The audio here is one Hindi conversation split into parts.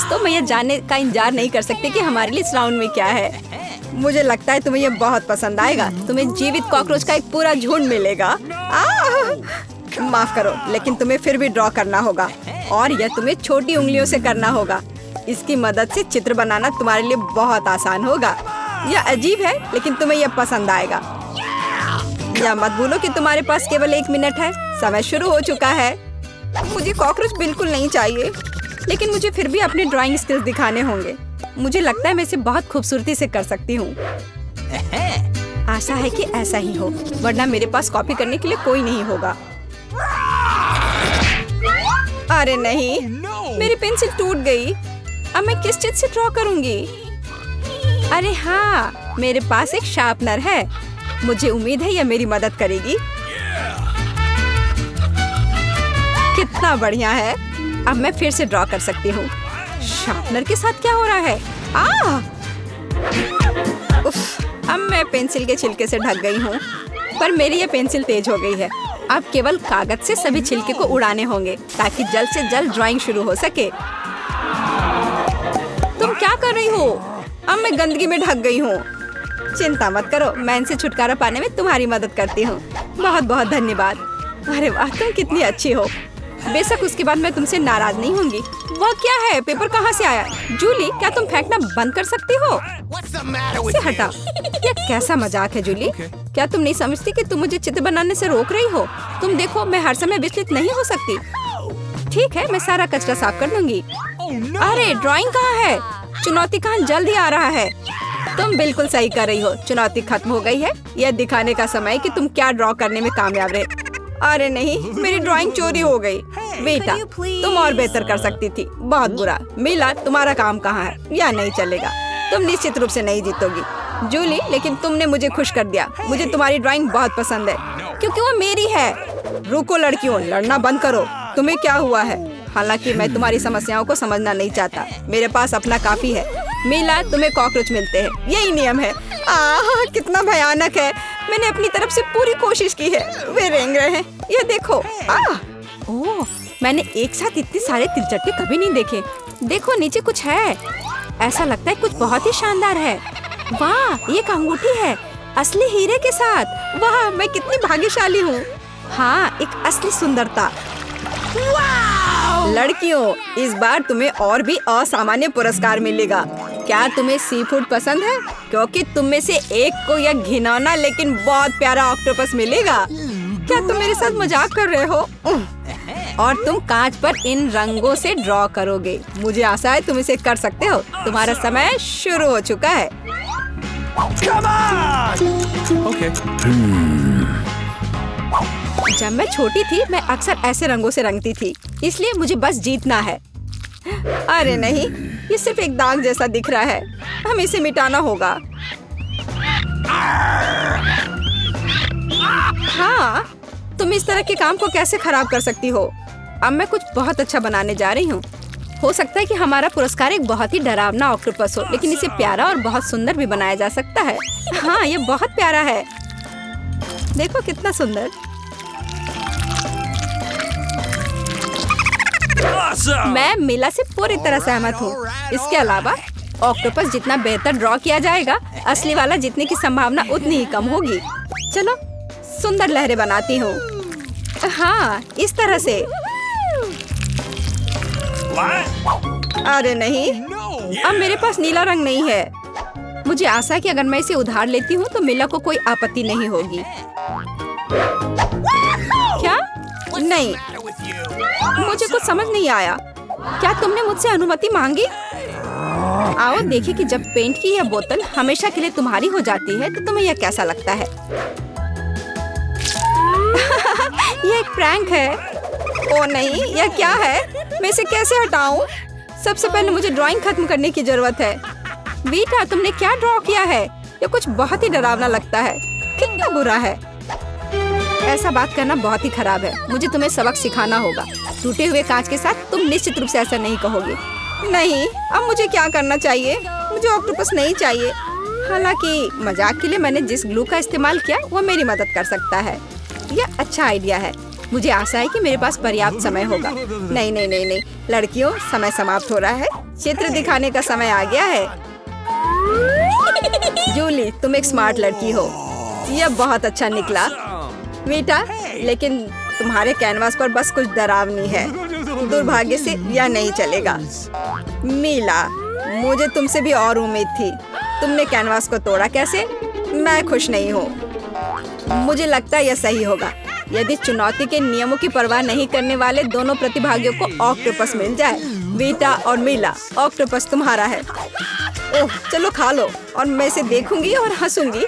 दोस्तों, मैं ये जानने का इंतजार नहीं कर सकती कि हमारे लिए इस राउंड में क्या है। मुझे लगता है तुम्हें ये बहुत पसंद आएगा। तुम्हें जीवित कॉकरोच का एक पूरा झुंड मिलेगा। माफ करो, लेकिन तुम्हें फिर भी ड्रॉ करना होगा और यह तुम्हें छोटी उंगलियों से करना होगा। इसकी मदद से चित्र बनाना तुम्हारे लिए बहुत आसान होगा। यह अजीब है, लेकिन तुम्हें यह पसंद आएगा। या मत भूलो कि तुम्हारे पास केवल 1 मिनट है। समय शुरू हो चुका है। मुझे कॉकरोच बिल्कुल नहीं चाहिए, लेकिन मुझे फिर भी अपने ड्राइंग स्किल्स दिखाने होंगे। मुझे लगता है मैं इसे बहुत खूबसूरती से कर सकती हूँ। आशा है कि ऐसा ही हो, वरना मेरे पास कॉपी करने के लिए कोई नहीं होगा। अरे नहीं, मेरी पेंसिल टूट गई। अब मैं किस चीज से ड्रॉ करूंगी? अरे हाँ, मेरे पास एक शार्पनर है। मुझे उम्मीद है यह मेरी मदद करेगी। कितना बढ़िया है। अब मैं फिर से ड्रॉ कर सकती हूँ। शार्पनर के साथ क्या हो रहा है? उफ, अब मैं पेंसिल के छिलके से ढक गई हूँ, पर मेरी यह पेंसिल तेज हो गई है। अब केवल कागज से सभी छिलके को उड़ाने होंगे ताकि जल्द से जल्द ड्राइंग शुरू हो सके। तुम क्या कर रही हो? अब मैं गंदगी में ढक गई हूँ। चिंता मत करो, मैं इनसे छुटकारा पाने में तुम्हारी मदद करती हूँ। बहुत बहुत धन्यवाद। अरे वाह, तुम कितनी अच्छी हो। बेशक उसके बाद मैं तुमसे नाराज नहीं होंगी। वह क्या है? पेपर कहाँ से आया? जूली, क्या तुम फेंकना बंद कर सकती हो? इसे हटा। यह कैसा मजाक है जूली? क्या तुम नहीं समझती कि तुम मुझे चित्र बनाने से रोक रही हो? तुम देखो, मैं हर समय विचलित नहीं हो सकती। ठीक है, मैं सारा कचरा साफ कर दूंगी। अरे ड्राइंग कहाँ है? चुनौती कहाँ जल्द ही आ रहा है। तुम बिल्कुल सही कर रही हो। चुनौती खत्म हो गई है। यह दिखाने का समय कि तुम क्या ड्रॉ करने में कामयाब रहे। अरे नहीं, मेरी ड्राइंग चोरी हो गई। बेटा, तुम और बेहतर कर सकती थी। बहुत बुरा। मीला, तुम्हारा काम कहाँ है? यह नहीं चलेगा। तुम निश्चित रूप से नहीं जीतोगी जूली, लेकिन तुमने मुझे खुश कर दिया। मुझे तुम्हारी ड्राइंग बहुत पसंद है, क्योंकि वो मेरी है। रुको लड़कियों, लड़ना बंद करो। तुम्हें क्या हुआ है? हालांकि मैं तुम्हारी समस्याओं को समझना नहीं चाहता। मेरे पास अपना काफी है। मीला, तुम्हें कॉकरोच मिलते हैं, यही नियम है। कितना भयानक है। मैंने अपनी तरफ से पूरी कोशिश की है। वे रेंग रहे हैं। ये देखो। ओह, मैंने एक साथ इतने सारे तिलचट्टे कभी नहीं देखे। देखो, नीचे कुछ है। ऐसा लगता है कुछ बहुत ही शानदार है। वाह, ये एक अंगूठी है, असली हीरे के साथ। वाह, मैं कितनी भाग्यशाली हूँ। हाँ, एक असली सुंदरता। लड़कियों, इस बार तुम्हें और भी असामान्य पुरस्कार मिलेगा। क्या तुम्हें सी फूड पसंद है? क्योंकि तुम में से एक को यह घिनौना लेकिन बहुत प्यारा ऑक्टोपस मिलेगा। क्या तुम मेरे साथ मजाक कर रहे हो? और तुम कांच पर इन रंगों से ड्रॉ करोगे। मुझे आशा है तुम इसे कर सकते हो। तुम्हारा समय शुरू हो चुका है। जब मैं छोटी थी, मैं अक्सर ऐसे रंगों से रंगती थी, इसलिए मुझे बस जीतना है। अरे नहीं, ये सिर्फ एक दाग जैसा दिख रहा है। हमें इसे मिटाना होगा। हाँ, तुम इस तरह के काम को कैसे खराब कर सकती हो? अब मैं कुछ बहुत अच्छा बनाने जा रही हूँ। हो सकता है कि हमारा पुरस्कार एक बहुत ही डरावना ऑक्टोपस हो, लेकिन इसे प्यारा और बहुत सुंदर भी बनाया जा सकता है। हाँ, ये बहुत प्यारा है। देखो कितना सुंदर। मैं मीला से पूरी तरह सहमत हूँ। इसके अलावा ऑक्टोपस जितना बेहतर ड्रॉ किया जाएगा, असली वाला जीतने की संभावना उतनी ही कम होगी। चलो सुंदर लहरें बनाती हूँ। हाँ, इस तरह से। अरे नहीं, अब मेरे पास नीला रंग नहीं है। मुझे आशा है कि अगर मैं इसे उधार लेती हूँ तो मीला को कोई आपत्ति नहीं होगी। क्या? नहीं, मुझे कुछ समझ नहीं आया। क्या तुमने मुझसे अनुमति मांगी? आओ देखिए कि जब पेंट की यह बोतल हमेशा के लिए तुम्हारी हो जाती है तो तुम्हें यह कैसा लगता है। यह एक प्रैंक है। ओ नहीं, यह क्या है? मैं इसे कैसे हटाऊं? सबसे पहले मुझे ड्राइंग खत्म करने की जरूरत है। बेटा, तुमने क्या ड्रॉ किया है? यह कुछ बहुत ही डरावना लगता है। कितना बुरा है। ऐसा बात करना बहुत ही खराब है। मुझे तुम्हें सबक सिखाना होगा। टूटे हुए कांच के साथ तुम निश्चित रूप से ऐसा नहीं कहोगे। नहीं, अब मुझे क्या करना चाहिए? मुझे ऑक्टोपस नहीं चाहिए। हालांकि मजाक के लिए मैंने जिस ग्लू का इस्तेमाल किया वो मेरी मदद कर सकता है। यह अच्छा आइडिया है। मुझे आशा है कि मेरे पास पर्याप्त समय होगा। नहीं नहीं नहीं नहीं लड़कियों, समय समाप्त हो रहा है। चित्र दिखाने का समय आ गया है। जूली, तुम एक स्मार्ट लड़की हो। यह बहुत अच्छा निकला वीटा, लेकिन तुम्हारे कैनवास पर बस कुछ डरावनी है। दुर्भाग्य से यह नहीं चलेगा। मीला, मुझे तुमसे भी और उम्मीद थी। तुमने कैनवास को तोड़ा कैसे? मैं खुश नहीं हूँ। मुझे लगता है यह सही होगा यदि चुनौती के नियमों की परवाह नहीं करने वाले दोनों प्रतिभागियों को ऑक्टोपस मिल जाए। वीटा और मीला, ऑक्टोपस तुम्हारा है। ओह, चलो खा लो और मैं इसे देखूंगी और हंसूंगी।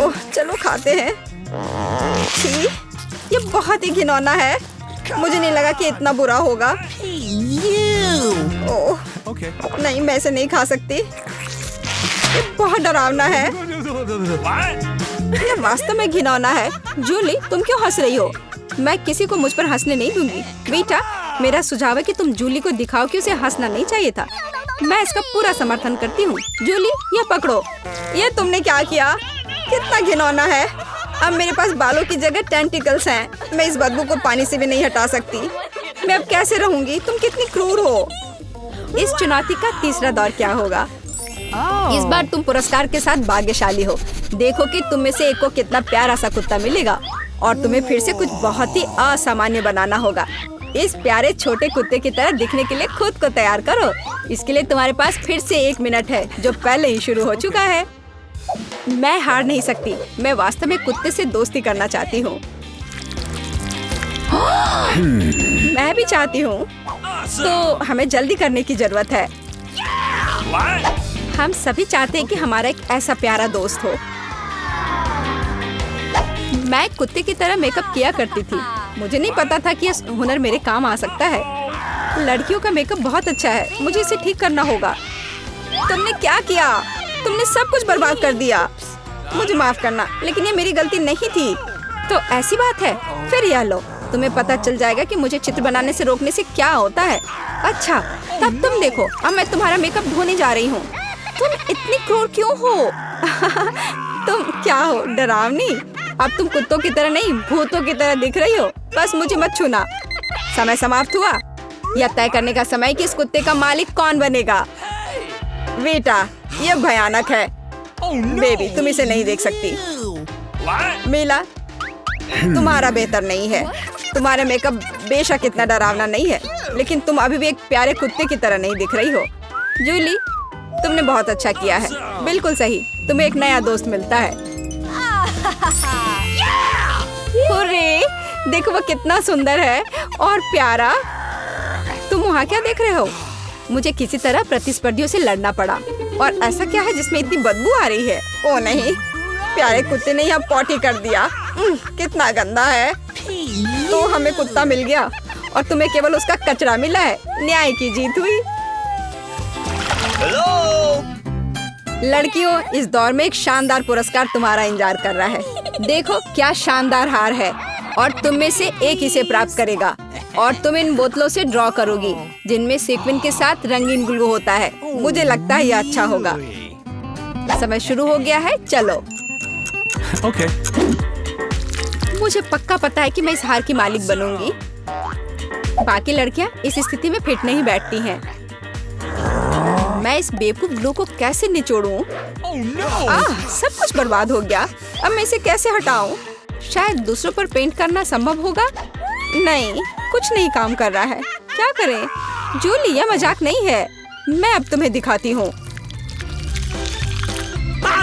ओह, चलो खाते हैं। छी, ये बहुत ही घिनौना है। मुझे नहीं लगा कि इतना बुरा होगा। ओह, नहीं, मैं इसे नहीं खा सकती। ये बहुत डरावना है। ये वास्तव में घिनौना है। जूली, तुम क्यों हंस रही हो? मैं किसी को मुझ पर हंसने नहीं दूंगी। बेटा, मेरा सुझाव है कि तुम जूली को दिखाओ कि उसे हंसना नहीं चाहिए था। मैं इसका पूरा समर्थन करती हूँ। जूली, ये पकड़ो। ये तुमने क्या किया? कितना घिनौना है। अब मेरे पास बालों की जगह टेंटिकल्स हैं। मैं इस बदबू को पानी से भी नहीं हटा सकती। मैं अब कैसे रहूंगी? तुम कितनी क्रूर हो। इस चुनौती का तीसरा दौर क्या होगा? इस बार तुम पुरस्कार के साथ भाग्यशाली हो। देखो कि तुम में से एक को कितना प्यारा सा कुत्ता मिलेगा और तुम्हें फिर से कुछ बहुत ही असामान्य बनाना होगा। इस प्यारे छोटे कुत्ते की तरह दिखने के लिए खुद को तैयार करो। इसके लिए तुम्हारे पास फिर से 1 मिनट है, जो पहले ही शुरू हो चुका है। मैं हार नहीं सकती। मैं वास्तव में कुत्ते से दोस्ती करना चाहती हूँ। मैं भी चाहती हूँ। तो हमें जल्दी करने की जरूरत है। हम सभी चाहते हैं कि हमारा एक ऐसा प्यारा दोस्त हो। मैं कुत्ते की तरह मेकअप किया करती थी। मुझे नहीं पता था कि यह हुनर मेरे काम आ सकता है। लड़कियों का मेकअप बहुत अच्छा है। मुझे इसे ठीक करना होगा। तुमने क्या किया? तुमने सब कुछ बर्बाद कर दिया। मुझे माफ करना, लेकिन ये मेरी गलती नहीं थी। तो ऐसी बात है, फिर यह लो। तुम्हें पता चल जाएगा कि मुझे चित्र बनाने से रोकने से क्या होता है। अच्छा, तब तुम देखो। अब मैं तुम्हारा मेकअप धोने जा रही हूँ। तुम इतनी क्रूर क्यों हो? तुम क्या हो, डरावनी? अब तुम कुत्तों की तरह नहीं, भूतों की तरह दिख रही हो। बस मुझे मत छूना। समय समाप्त हुआ। यह तय करने का समय कि इस कुत्ते का मालिक कौन बनेगा। बेटा, यह भयानक है। बेबी, तुम इसे नहीं देख सकती। मीला, तुम्हारा बेहतर नहीं है। तुम्हारा मेकअप बेशक इतना डरावना नहीं है, लेकिन तुम अभी भी एक प्यारे कुत्ते की तरह नहीं दिख रही हो। जूली, तुमने बहुत अच्छा किया है। बिल्कुल सही। तुम्हें एक नया दोस्त मिलता है। हुर्रे! देखो वो कितना सुंदर है और प्यारा। तुम वहाँ क्या देख रहे हो? मुझे किसी तरह प्रतिस्पर्धियों से लड़ना पड़ा। और ऐसा क्या है जिसमें इतनी बदबू आ रही है? ओ नहीं, प्यारे कुत्ते ने यहाँ पॉटी कर दिया। कितना गंदा है। तो हमें कुत्ता मिल गया और तुम्हें केवल उसका कचरा मिला है। न्याय की जीत हुई। लड़कियों, इस दौर में एक शानदार पुरस्कार तुम्हारा इंतजार कर रहा है। देखो क्या शानदार हार है और तुम में से एक इसे प्राप्त करेगा। और तुम इन बोतलों से ड्रॉ करोगी जिनमें सेक्विन के साथ रंगीन ग्लू होता है। मुझे लगता है यह अच्छा होगा। समय शुरू हो गया है, चलो। Okay. मुझे पक्का पता है कि मैं इस हार की मालिक बनूंगी। बाकी लड़कियां इस स्थिति में फिट नहीं बैठती हैं। मैं इस बेवकूफ ग्लू को कैसे निचोड़ूं? सब कुछ बर्बाद हो गया। अब मैं इसे कैसे हटाऊं? शायद दूसरों पर पेंट करना संभव होगा। नहीं, कुछ नहीं काम कर रहा है। क्या करें? जूली, यह मजाक नहीं है। मैं अब तुम्हें दिखाती हूँ।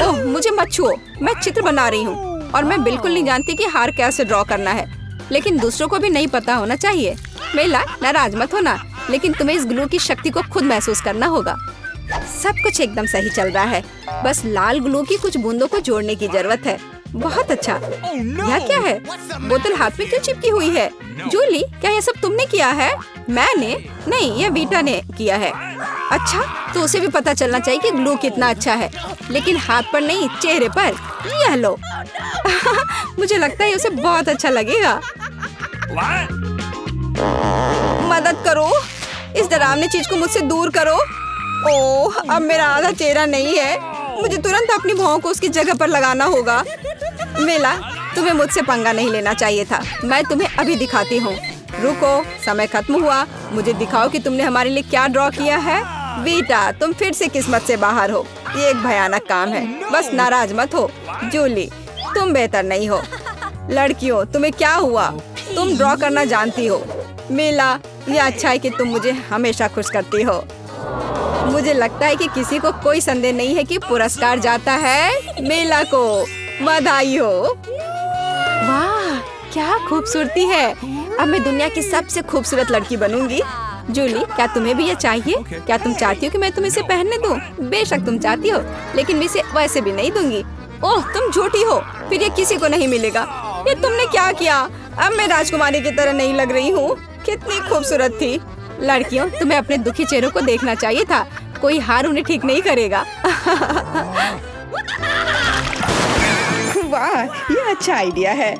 ओह, मुझे मत छुओ। मैं चित्र बना रही हूँ और मैं बिल्कुल नहीं जानती कि हार कैसे ड्रॉ करना है। लेकिन दूसरों को भी नहीं पता होना चाहिए। मेला, नाराज मत होना, लेकिन तुम्हें इस ग्लू की शक्ति को खुद महसूस करना होगा। सब कुछ एकदम सही चल रहा है। बस लाल ग्लू की कुछ बूंदों को जोड़ने की जरूरत है। बहुत अच्छा। यह क्या है? बोतल हाथ में क्यों चिपकी हुई है? जूली, क्या यह सब तुमने किया है? मैंने नहीं, यह वीटा ने किया है। अच्छा, तो उसे भी पता चलना चाहिए कि ग्लू कितना अच्छा है, लेकिन हाथ पर नहीं, चेहरे पर। यह लो। मुझे लगता है उसे बहुत अच्छा लगेगा। मदद करो, इस डरावनी चीज को मुझसे दूर करो। ओह, अब मेरा आधा चेहरा नहीं है। मुझे तुरंत अपनी भौं को उसकी जगह पर लगाना होगा। मेला, तुम्हें मुझसे पंगा नहीं लेना चाहिए था। मैं तुम्हें अभी दिखाती हूँ। रुको, समय खत्म हुआ। मुझे दिखाओ कि तुमने हमारे लिए क्या ड्रॉ किया है। बेटा, तुम फिर से किस्मत से बाहर हो। ये एक भयानक काम है। बस नाराज मत हो। जूली, तुम बेहतर नहीं हो। लड़कियों, तुम्हें क्या हुआ? तुम ड्रॉ करना जानती हो। मीला, ये अच्छा है कि तुम मुझे हमेशा खुश करती हो। मुझे लगता है कि किसी को कोई संदेह नहीं है कि पुरस्कार जाता है मीला को। बधाई हो। वाह, क्या खूबसूरती है। अब मैं दुनिया की सबसे खूबसूरत लड़की बनूंगी। जूली, क्या तुम्हें भी ये चाहिए? क्या तुम चाहती हो कि मैं तुम्हें इसे पहनने दूं? बेशक तुम चाहती हो, लेकिन मैं इसे वैसे भी नहीं दूंगी। ओह, तुम झूठी हो। फिर ये किसी को नहीं मिलेगा। ये तुमने क्या किया? अब मैं राजकुमारी की तरह नहीं लग रही हूँ। कितनी खूबसूरत थी। लड़कियों, तुम्हें अपने दुखी चेहरों को देखना चाहिए था। कोई हार उन्हें ठीक नहीं करेगा। वाह, ये अच्छा आइडिया है।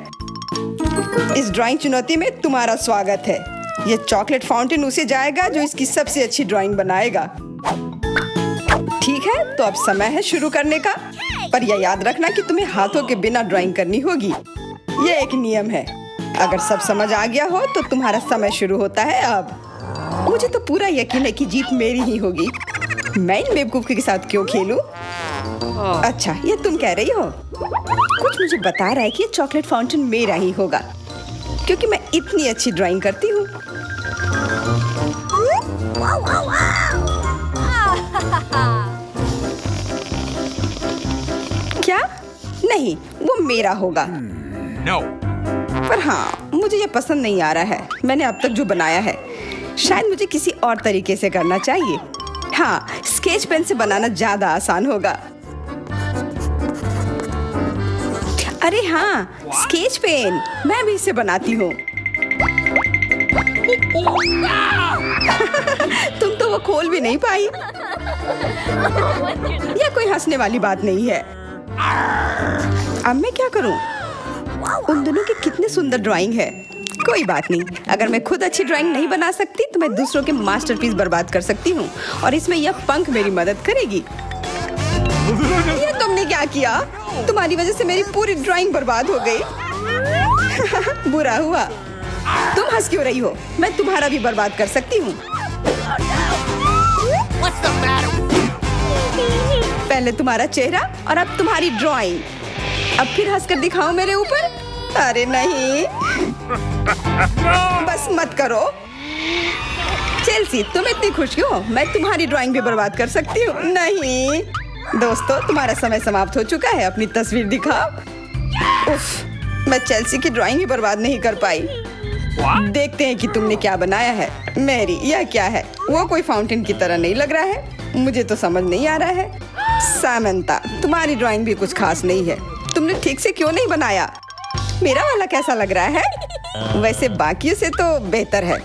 इस ड्राइंग चुनौती में तुम्हारा स्वागत है। ये चॉकलेट फाउंटेन उसे जाएगा जो इसकी सबसे अच्छी ड्राइंग बनाएगा। ठीक है, तो अब समय है शुरू करने का। पर यह याद रखना कि तुम्हें हाथों के बिना ड्राइंग करनी होगी। ये एक नियम है। अगर सब समझ आ गया हो तो तुम्हारा समय शुरू होता है अब। मुझे तो पूरा यकीन है कि जीत मेरी ही होगी। मैं इन बेवकूफ के साथ क्यों खेलूं? अच्छा, ये तुम कह रही हो। कुछ मुझे बता रहा है कि ये चॉकलेट फाउंटेन मेरा ही होगा, क्योंकि मैं इतनी अच्छी ड्राइंग करती हूँ। क्या? नहीं, वो मेरा होगा। No. पर हाँ, मुझे ये पसंद नहीं आ रहा है। मैंने अब तक जो बनाया है, शायद मुझे किसी और तरीके से करना चाहिए। हाँ, स्केच पेन से बनाना ज्यादा आसान होगा। अरे हाँ, स्केच पेन, मैं भी इसे बनाती हूँ। तुम तो वो खोल भी नहीं पाई। यह कोई हंसने वाली बात नहीं है। अब मैं क्या करूँ? उन दोनों की कितनी सुंदर ड्राइंग है। कोई बात नहीं, अगर मैं खुद अच्छी ड्राइंग नहीं बना सकती तो मैं दूसरों के मास्टरपीस बर्बाद कर सकती हूँ, और इसमें यह पंख मेरी मदद करेगी। ये तुमने क्या किया? तुम्हारी वजह से मेरी पूरी ड्राइंग बर्बाद हो गई। बुरा हुआ। तुम हंस क्यों रही हो? मैं तुम्हारा भी बर्बाद कर सकती हूँ। पहले तुम्हारा चेहरा और अब तुम्हारी ड्राइंग। अब फिर हंसकर दिखाओ मेरे ऊपर। अरे नहीं, बस मत करो। चेल्सी, तुम इतनी खुश क्यों? मैं तुम्हारी ड्राइंग भी बर्बाद कर सकती हूँ। नहीं दोस्तों, तुम्हारा समय समाप्त हो चुका है। अपनी तस्वीर दिखाओ। उफ, मैं चेल्सी की ड्राइंग ही बर्बाद नहीं कर पाई। देखते हैं कि तुमने क्या बनाया है। मैरी, यह क्या है? वो कोई फाउंटेन की तरह नहीं लग रहा है। मुझे तो समझ नहीं आ रहा है। सामंता, तुम्हारी ड्राइंग भी कुछ खास नहीं है। तुमने ठीक से क्यों नहीं बनाया? मेरा वाला कैसा लग रहा है? वैसे बाकियों से तो बेहतर है,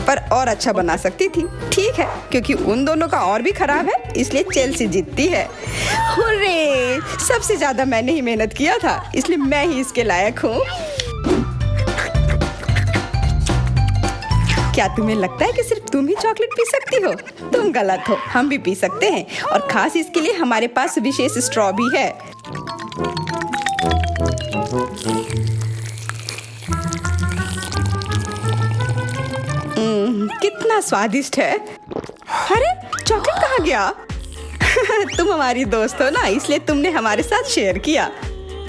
पर और अच्छा बना सकती थी। ठीक है, क्योंकि उन दोनों का और भी खराब है, इसलिए चेल्सी जीतती है। हुर्रे! सबसे ज्यादा मैंने ही मेहनत किया था, इसलिए मैं ही इसके लायक हूँ। क्या तुम्हें लगता है कि सिर्फ तुम ही चॉकलेट पी सकती हो? तुम गलत हो, हम भी पी सकते हैं, और खास इसके लिए हमारे पास विशेष स्ट्रॉ भी है। कितना स्वादिष्ट है। अरे, चॉकलेट कहाँ गया? तुम हमारी दोस्त हो ना, इसलिए तुमने हमारे साथ शेयर किया।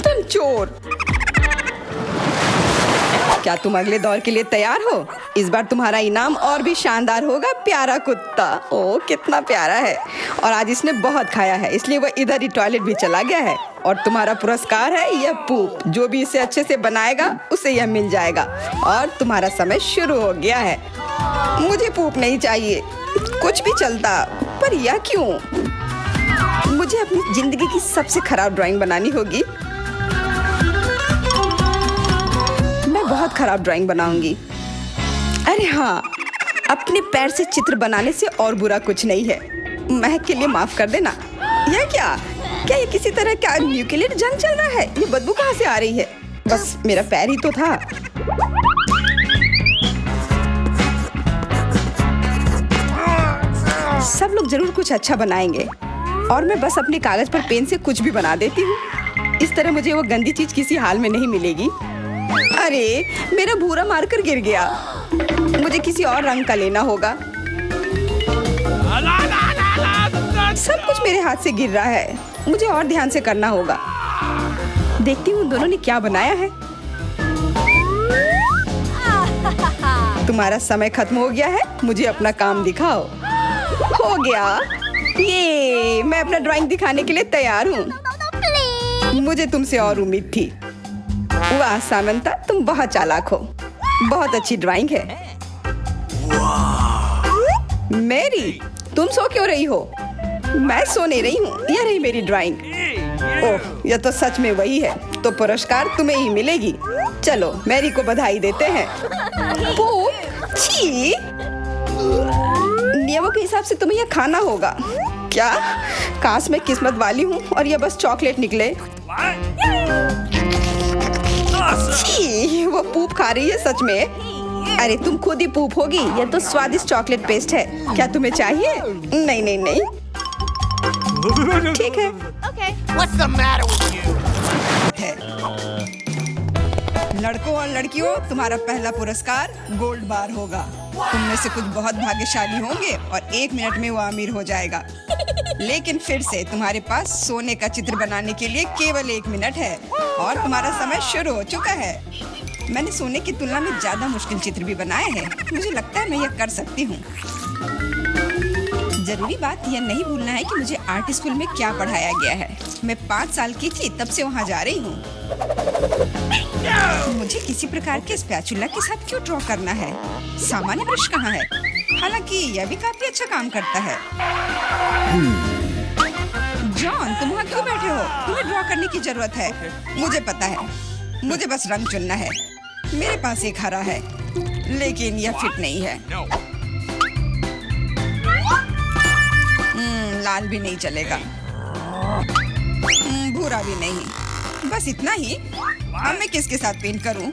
तुम चोर। क्या तुम अगले दौर के लिए तैयार हो? इस बार तुम्हारा इनाम और भी शानदार होगा, प्यारा कुत्ता। ओह, कितना प्यारा है। और आज इसने बहुत खाया है, इसलिए वह इधर ही टॉयलेट भी चला गया है। और तुम्हारा पुरस्कार है यह पूप। जो भी इसे अच्छे से बनाएगा उसे यह मिल जाएगा। और तुम्हारा समय शुरू हो गया है। मुझे पूप नहीं चाहिए, कुछ भी चलता, पर यह क्यों? मुझे अपनी जिंदगी की सबसे खराब ड्राइंग बनानी होगी। मैं बहुत खराब ड्राइंग बनाऊंगी। अरे हाँ, अपने पैर से चित्र बनाने से और बुरा कुछ नहीं है। महक के लिए माफ कर देना। यह क्या ये किसी तरह का न्यूक्लियर जंग चल रहा है? ये बदबू कहाँ से आ रही है? बस मेरा पैर ही तो था। सब लोग जरूर कुछ अच्छा बनाएंगे, और मैं बस अपने कागज पर पेन से कुछ भी बना देती हूँ। इस तरह मुझे वो गंदी चीज किसी हाल में नहीं मिलेगी। अरे मेरा भूरा मार्कर गिर गया, मुझे किसी और रंग का लेना होगा। सब कुछ मेरे हाथ से गिर रहा है, मुझे और ध्यान से करना होगा। देखती हूँ दोनों ने क्या बनाया है। तुम्हारा समय खत्म हो गया है, मुझे अपना काम दिखाओ। हो गया, ये मैं अपना ड्राइंग दिखाने के लिए तैयार हूँ। मुझे तुमसे और उम्मीद थी। वाह सामंता, तुम बहुत चालाक हो। बहुत अच्छी ड्राइंग है। मेरी, तुम सो क्यों रही हो? मैं सो नहीं रही हूँ, यह रही मेरी ड्राइंग। ओह, यह तो सच में वही है, तो पुरस्कार तुम्हें ही मिलेगी। चलो मैरी को बधाई देते हैं। छी, नियमों के हिसाब से तुम्हें यह खाना होगा। क्या? काश मैं किस्मत वाली हूँ और यह बस चॉकलेट निकले। छी, वो पूप खा रही है सच में। अरे तुम खुद ही पूप होगी, यह तो स्वादिष्ट चॉकलेट पेस्ट है। क्या तुम्हें चाहिए? नहीं नहीं नहीं, ठीक है। What's the matter with you? लड़कों और लड़कियों, तुम्हारा पहला पुरस्कार गोल्ड बार होगा। तुम में से कुछ बहुत भाग्यशाली होंगे और 1 मिनट में वो अमीर हो जाएगा। लेकिन फिर से तुम्हारे पास सोने का चित्र बनाने के लिए केवल 1 मिनट है और तुम्हारा समय शुरू हो चुका है। मैंने सोने की तुलना में ज्यादा मुश्किल चित्र भी बनाए हैं। मुझे लगता है मैं यह कर सकती हूँ। जरूरी बात यह नहीं भूलना है कि मुझे आर्ट स्कूल में क्या पढ़ाया गया है। मैं 5 साल की थी तब से वहाँ जा रही हूँ। मुझे किसी प्रकार के स्पैचुला के साथ क्यों ड्रॉ करना है? सामान्य ब्रश कहाँ है? हालांकि यह भी काफी अच्छा काम करता है। जॉन, तुम वहाँ क्यों बैठे हो? तुम्हें ड्रॉ करने की जरूरत है। मुझे पता है, मुझे बस रंग चुनना है। मेरे पास एक हरा है, लेकिन यह फिट नहीं है। लाल भी नहीं चलेगा, भूरा भी नहीं। बस इतना ही। अब मैं किसके साथ पेंट करूं?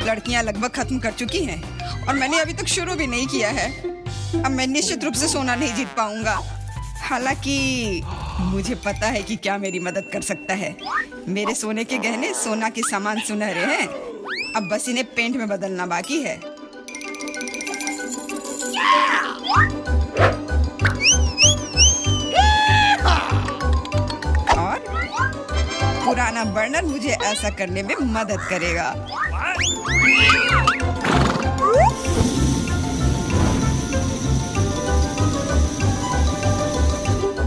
लड़कियां लगभग खत्म कर चुकी हैं और मैंने अभी तक शुरू भी नहीं किया है। अब मैं निश्चित रूप से सोना नहीं जीत पाऊंगा। हालांकि मुझे पता है कि क्या मेरी मदद कर सकता है। मेरे सोने के गहने सोना के समान सुनहरे हैं। अब बस इन्हें पेंट में बदलना बाकी है। पुराना बर्नर मुझे ऐसा करने में मदद करेगा।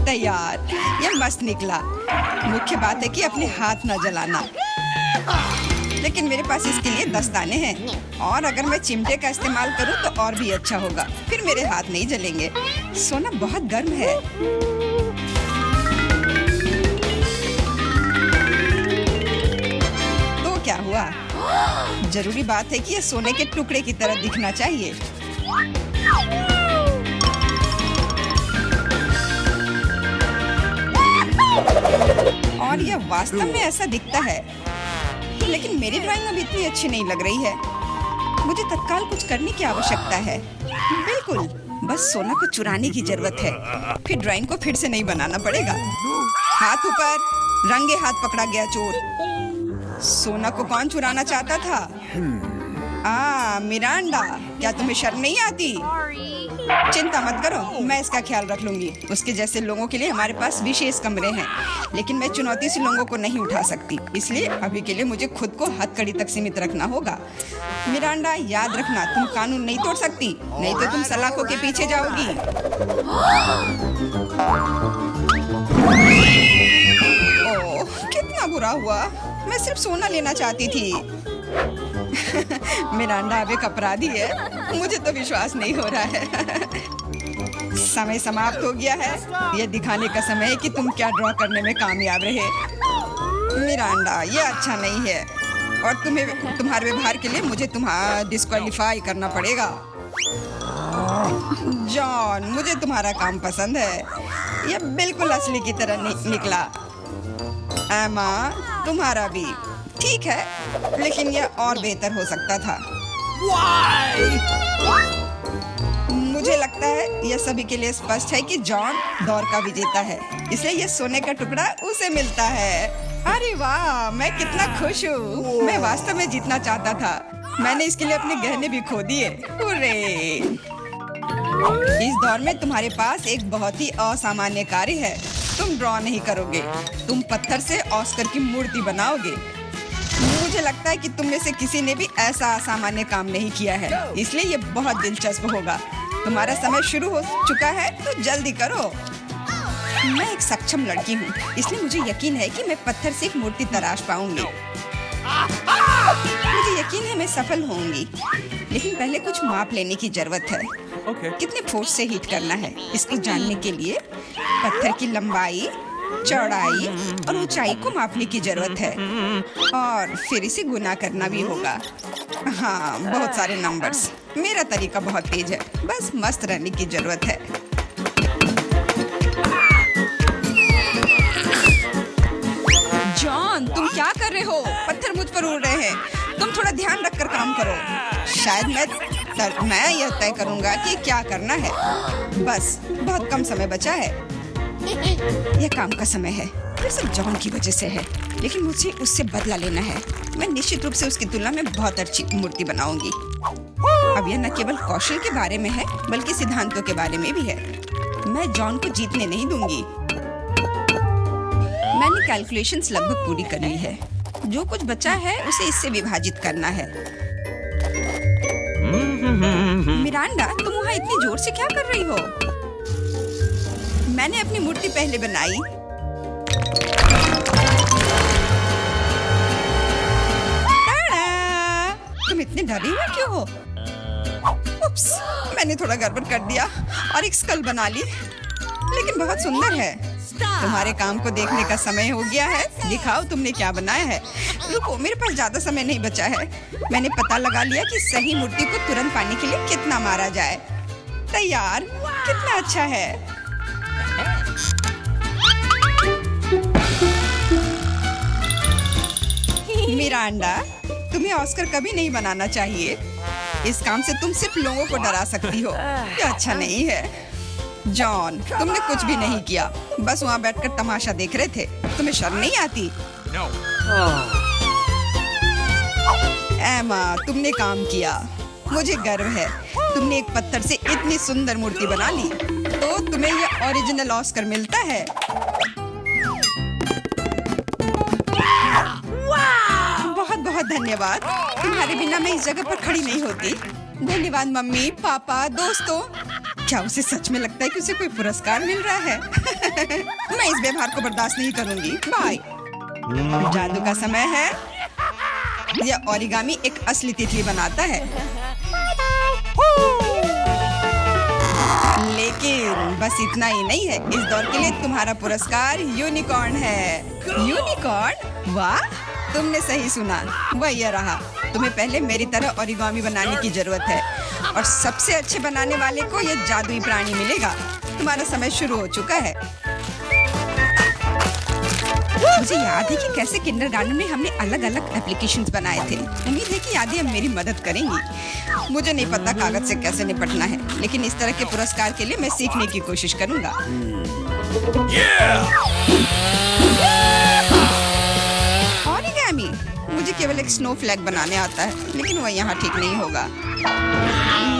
तैयार, यह मस्त निकला। मुख्य बात है कि अपने हाथ न जलाना। लेकिन मेरे पास इसके लिए दस्ताने हैं और अगर मैं चिमटे का इस्तेमाल करूं तो और भी अच्छा होगा। फिर मेरे हाथ नहीं जलेंगे। सोना बहुत गर्म है। क्या हुआ? जरूरी बात है कि यह सोने के टुकड़े की तरह दिखना चाहिए। और यह वास्तव में ऐसा दिखता है। लेकिन मेरी ड्राइंग अब इतनी अच्छी नहीं लग रही है। मुझे तत्काल कुछ करने की आवश्यकता है। बिल्कुल, बस सोना को चुराने की जरूरत है। फिर ड्राइंग को फिर से नहीं बनाना पड़ेगा। हाथ ऊपर, रंगे हाथ पकड़ा गया चोर। सोना को कौन चुराना चाहता था? मिरांडा, क्या तुम्हें शर्म नहीं आती? चिंता मत करो, मैं इसका ख्याल रख लूंगी। उसके जैसे लोगों के लिए हमारे पास विशेष कमरे हैं, लेकिन मैं चुनौती से लोगों को नहीं उठा सकती। इसलिए अभी के लिए मुझे खुद को हथकड़ी तक सीमित रखना होगा। मिरांडा, याद रखना, तुम कानून नहीं तोड़ सकती, नहीं तो तुम सलाखों के पीछे जाओगी। ओह, कितना बुरा हुआ। मैं सिर्फ सोना लेना चाहती थी। मिरांडा अब एक अपराधी है। मुझे तो विश्वास नहीं हो रहा है। समय समाप्त हो गया है। यह दिखाने का समय है कि तुम क्या ड्रॉ करने में कामयाब रहे। मिरांडा, यह अच्छा नहीं है और तुम्हारे व्यवहार के लिए मुझे तुम्हारा डिस्क्वालीफाई करना पड़ेगा। जॉन, मुझे तुम्हारा काम पसंद है। यह बिल्कुल असली की तरह निकला। एमा, तुम्हारा भी ठीक है, लेकिन यह और बेहतर हो सकता था। मुझे लगता है यह सभी के लिए स्पष्ट है कि जॉन दौर का विजेता है, इसलिए यह सोने का टुकड़ा उसे मिलता है। अरे वाह, मैं कितना खुश हूँ। मैं वास्तव में जीतना चाहता था। मैंने इसके लिए अपने गहने भी खो दिए। हुर्रे! इस दौर में तुम्हारे पास एक बहुत ही असामान्य कार्य है। तुम ड्रॉ नहीं करोगे, तुम पत्थर से ऑस्कर की मूर्ति बनाओगे। मुझे लगता है कि तुम में से किसी ने भी ऐसा असामान्य काम नहीं किया है, इसलिए ये बहुत दिलचस्प होगा। तुम्हारा समय शुरू हो चुका है, तो जल्दी करो। मैं एक सक्षम लड़की हूँ, इसलिए मुझे यकीन है कि मैं पत्थर से एक मूर्ति तराश पाऊंगी। मुझे यकीन है मैं सफल होंगी, लेकिन पहले कुछ माप लेने की जरूरत है। Okay. कितने फोर्स से हीट करना है, इसको जानने के लिए पत्थर की लंबाई, चौड़ाई और ऊंचाई को मापने की जरूरत है, और फिर इसे गुना करना भी होगा। हाँ, बहुत सारे नंबर्स। मेरा तरीका बहुत तेज है, बस मस्त रहने की जरूरत है। जॉन, तुम क्या कर रहे हो? पत्थर मुझ पर उड़ रहे हैं। तुम थोड़ा ध्यान रखकर काम करो। शायद मैं यह तय करूंगा कि क्या करना है। बस बहुत कम समय बचा है। यह काम का समय है। ये सब जॉन की वजह से है, लेकिन मुझे उससे बदला लेना है। मैं निश्चित रूप से उसकी तुलना में बहुत अच्छी मूर्ति बनाऊंगी। अब यह न केवल कौशल के बारे में है, बल्कि सिद्धांतों के बारे में भी है। मैं जॉन को जीतने नहीं दूंगी। मैंने कैलकुलेशंस लगभग पूरी कर ली है। जो कुछ बचा है उसे इससे विभाजित करना है। मिरांडा, तुम वहाँ इतनी जोर से क्या कर रही हो? मैंने अपनी मूर्ति पहले बनाई। टाड़ा! तुम इतने डरे हुए क्यों हो? उप्स, मैंने थोड़ा गड़बड़ कर दिया और एक स्कल बना ली, लेकिन बहुत सुंदर है। तुम्हारे काम को देखने का समय हो गया है। दिखाओ तुमने क्या बनाया है। रुको, मेरे पास ज्यादा समय नहीं बचा है। मैंने पता लगा लिया कि सही मूर्ति को तुरंत पाने के लिए कितना मारा जाए। तैयार? कितना अच्छा है। मिरांडा, तुम्हें ऑस्कर कभी नहीं बनाना चाहिए। इस काम से तुम सिर्फ लोगों को डरा सकती हो। ये अच्छा नहीं है। जॉन, तुमने कुछ भी नहीं किया, बस वहाँ बैठकर तमाशा देख रहे थे। तुम्हें शर्म नहीं आती? No. एमा, तुमने काम किया। मुझे गर्व है। तुमने एक पत्थर से इतनी सुंदर मूर्ति बना ली, तो तुम्हें यह ओरिजिनल ऑस्कर मिलता है। बहुत बहुत धन्यवाद। तुम्हारे बिना मैं इस जगह पर खड़ी नहीं होती। धन्यवाद मम्मी, पापा, दोस्तों। क्या उसे सच में लगता है कि उसे कोई पुरस्कार मिल रहा है? मैं इस व्यवहार को बर्दाश्त नहीं करूंगी। बाय। जादू का समय है। यह ओरिगामी एक असली तितली बनाता है, लेकिन बस इतना ही नहीं है। इस दौर के लिए तुम्हारा पुरस्कार यूनिकॉर्न है। यूनिकॉर्न? वाह, तुमने सही सुना। वह यह रहा। तुम्हें पहले मेरी तरह ओरिगामी बनाने की जरूरत है, और सबसे अच्छे बनाने वाले को यह जादुई प्राणी मिलेगा। तुम्हारा समय शुरू हो चुका है। मुझे याद है कि कैसे किंडरगार्टन में हमने अलग अलग एप्लीकेशंस बनाए थे। उम्मीद है कि यादें अब मेरी मदद करेंगी। मुझे नहीं पता कागज से कैसे निपटना है, लेकिन इस तरह के पुरस्कार के लिए मैं सीखने की कोशिश करूंगा। ओरिगामी, मुझे केवल एक स्नो फ्लैग बनाने आता है, लेकिन वह यहाँ ठीक नहीं होगा।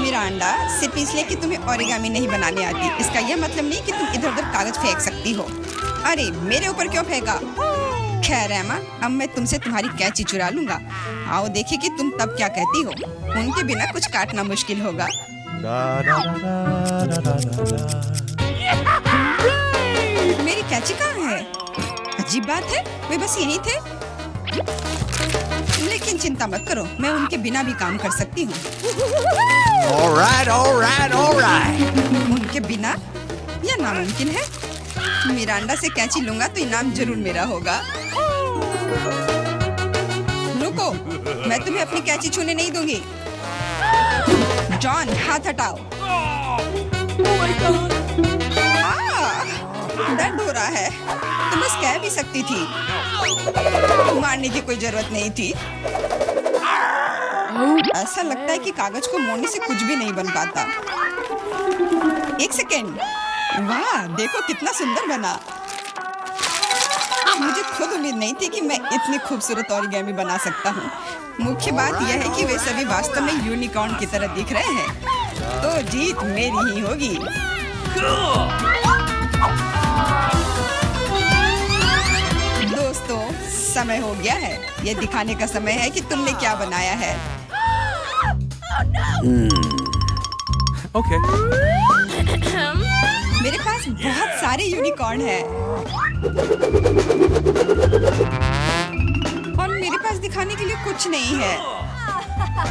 मिरांडा, सिर्फ इसलिए कि तुम्हें ओरिगामी नहीं बनाने आती, इसका यह मतलब नहीं कि तुम इधर उधर कागज फेंक सकती हो। अरे, मेरे ऊपर क्यों फेंका? खैर एमा, अब मैं तुमसे तुम्हारी कैंची चुरा लूंगा। आओ देखें कि तुम तब क्या कहती हो। उनके बिना कुछ काटना मुश्किल होगा। मेरी कैंची कहाँ है? अजीब बात है, वे बस यहीं थे। लेकिन चिंता मत करो, मैं उनके बिना भी काम कर सकती हूँ। All right, all right, all right. उनके बिना यह नामुमकिन है। मिरांडा से कैंची लूंगा तो इनाम जरूर मेरा होगा। रुको, मैं तुम्हें अपनी कैंची छूने नहीं दूंगी। जॉन, हाथ हटाओ। दर्द हो रहा है। तुम बस कह भी सकती थी। मारने की कोई जरूरत नहीं थी। ऐसा लगता है कि कागज को मोड़ने से कुछ भी नहीं बन पाता। एक सेकेंड। वाह, देखो कितना सुंदर बना। मुझे खुद उम्मीद नहीं थी कि मैं इतनी खूबसूरत ओरिगामी बना सकता हूँ। मुख्य बात यह है कि वे सभी वास्तव में यूनिकॉर्न की तरह दिख रहे हैं, तो जीत मेरी ही होगी। दोस्तों, समय हो गया है। यह दिखाने का समय है कि तुमने क्या बनाया है। Okay. मेरे पास बहुत सारे यूनिकॉर्न हैं और मेरे पास दिखाने के लिए कुछ नहीं है।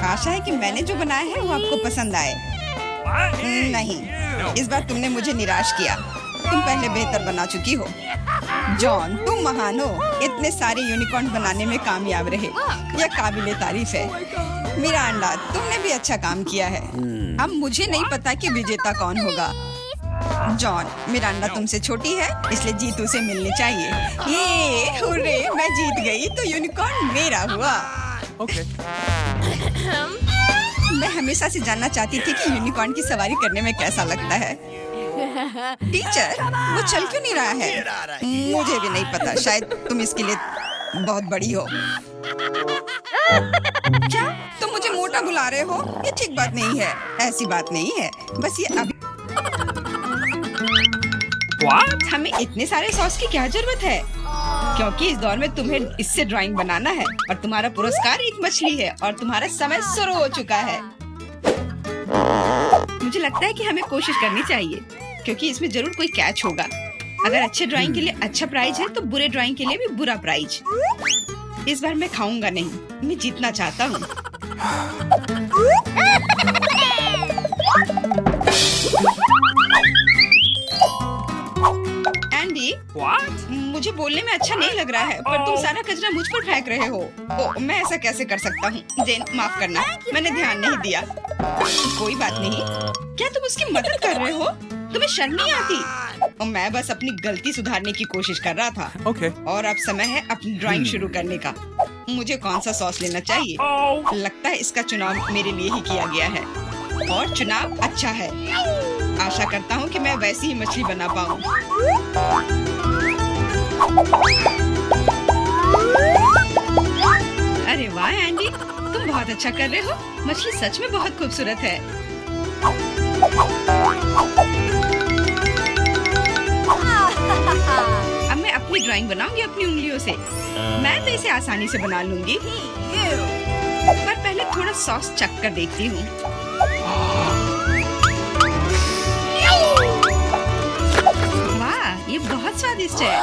आशा है कि मैंने जो बनाया है वो आपको पसंद आए। नहीं, इस बार तुमने मुझे निराश किया। तुम पहले बेहतर बना चुकी हो। जॉन, तुम महान हो। इतने सारे यूनिकॉर्न बनाने में कामयाब रहे, यह काबिले तारीफ है। मिरांडा, तुमने भी अच्छा काम किया है। अब मुझे नहीं पता कि विजेता कौन होगा। जॉन, मिरांडा तुमसे छोटी है, इसलिए जीत उसे मिलनी चाहिए। ये हुर्रे, मैं जीत गई तो यूनिकॉर्न मेरा हुआ। Okay. मैं हमेशा से जानना चाहती थी कि यूनिकॉर्न की सवारी करने में कैसा लगता है। टीचर, वो चल क्यों नहीं रहा है? मुझे भी नहीं पता, शायद तुम इसके लिए बहुत बड़ी हो। क्या तुम मुझे मोटा बुला रहे हो? ये ठीक बात नहीं है। ऐसी बात नहीं है, बस ये अभी। What? हमें इतने सारे सॉस की क्या जरूरत है? क्योंकि इस दौर में तुम्हें इससे ड्राइंग बनाना है और तुम्हारा पुरस्कार एक मछली है और तुम्हारा समय शुरू हो चुका है। मुझे लगता है कि हमें कोशिश करनी चाहिए क्योंकि इसमें जरूर कोई कैच होगा। अगर अच्छे ड्राइंग के लिए अच्छा प्राइज है तो बुरे ड्राइंग के लिए भी बुरा प्राइज। इस बार मैं खाऊंगा नहीं, मैं जीतना चाहता हूँ। Andy, What? मुझे बोलने में अच्छा नहीं लग रहा है, पर तुम सारा कचरा मुझ पर फेंक रहे हो। ओ, मैं ऐसा कैसे कर सकता हूँ? जेन, माफ करना, मैंने ध्यान नहीं दिया। कोई बात नहीं। क्या तुम उसकी मदद कर रहे हो? तुम्हें शर्म नहीं आती? और मैं बस अपनी गलती सुधारने की कोशिश कर रहा था। Okay. और अब समय है अपनी ड्राइंग शुरू करने का। मुझे कौन सा सॉस लेना चाहिए? लगता है इसका चुनाव मेरे लिए ही किया गया है और चुनाव अच्छा है। आशा करता हूँ कि मैं वैसी ही मछली बना पाऊँ। अरे वाह एंडी, तुम बहुत अच्छा कर रहे हो। मछली सच में बहुत खूबसूरत है। अब मैं अपनी ड्राइंग बनाऊंगी अपनी उंगलियों से। मैं तो इसे आसानी से बना लूंगी, पर पहले थोड़ा सॉस चख कर देखती हूँ। वाह, ये बहुत स्वादिष्ट है।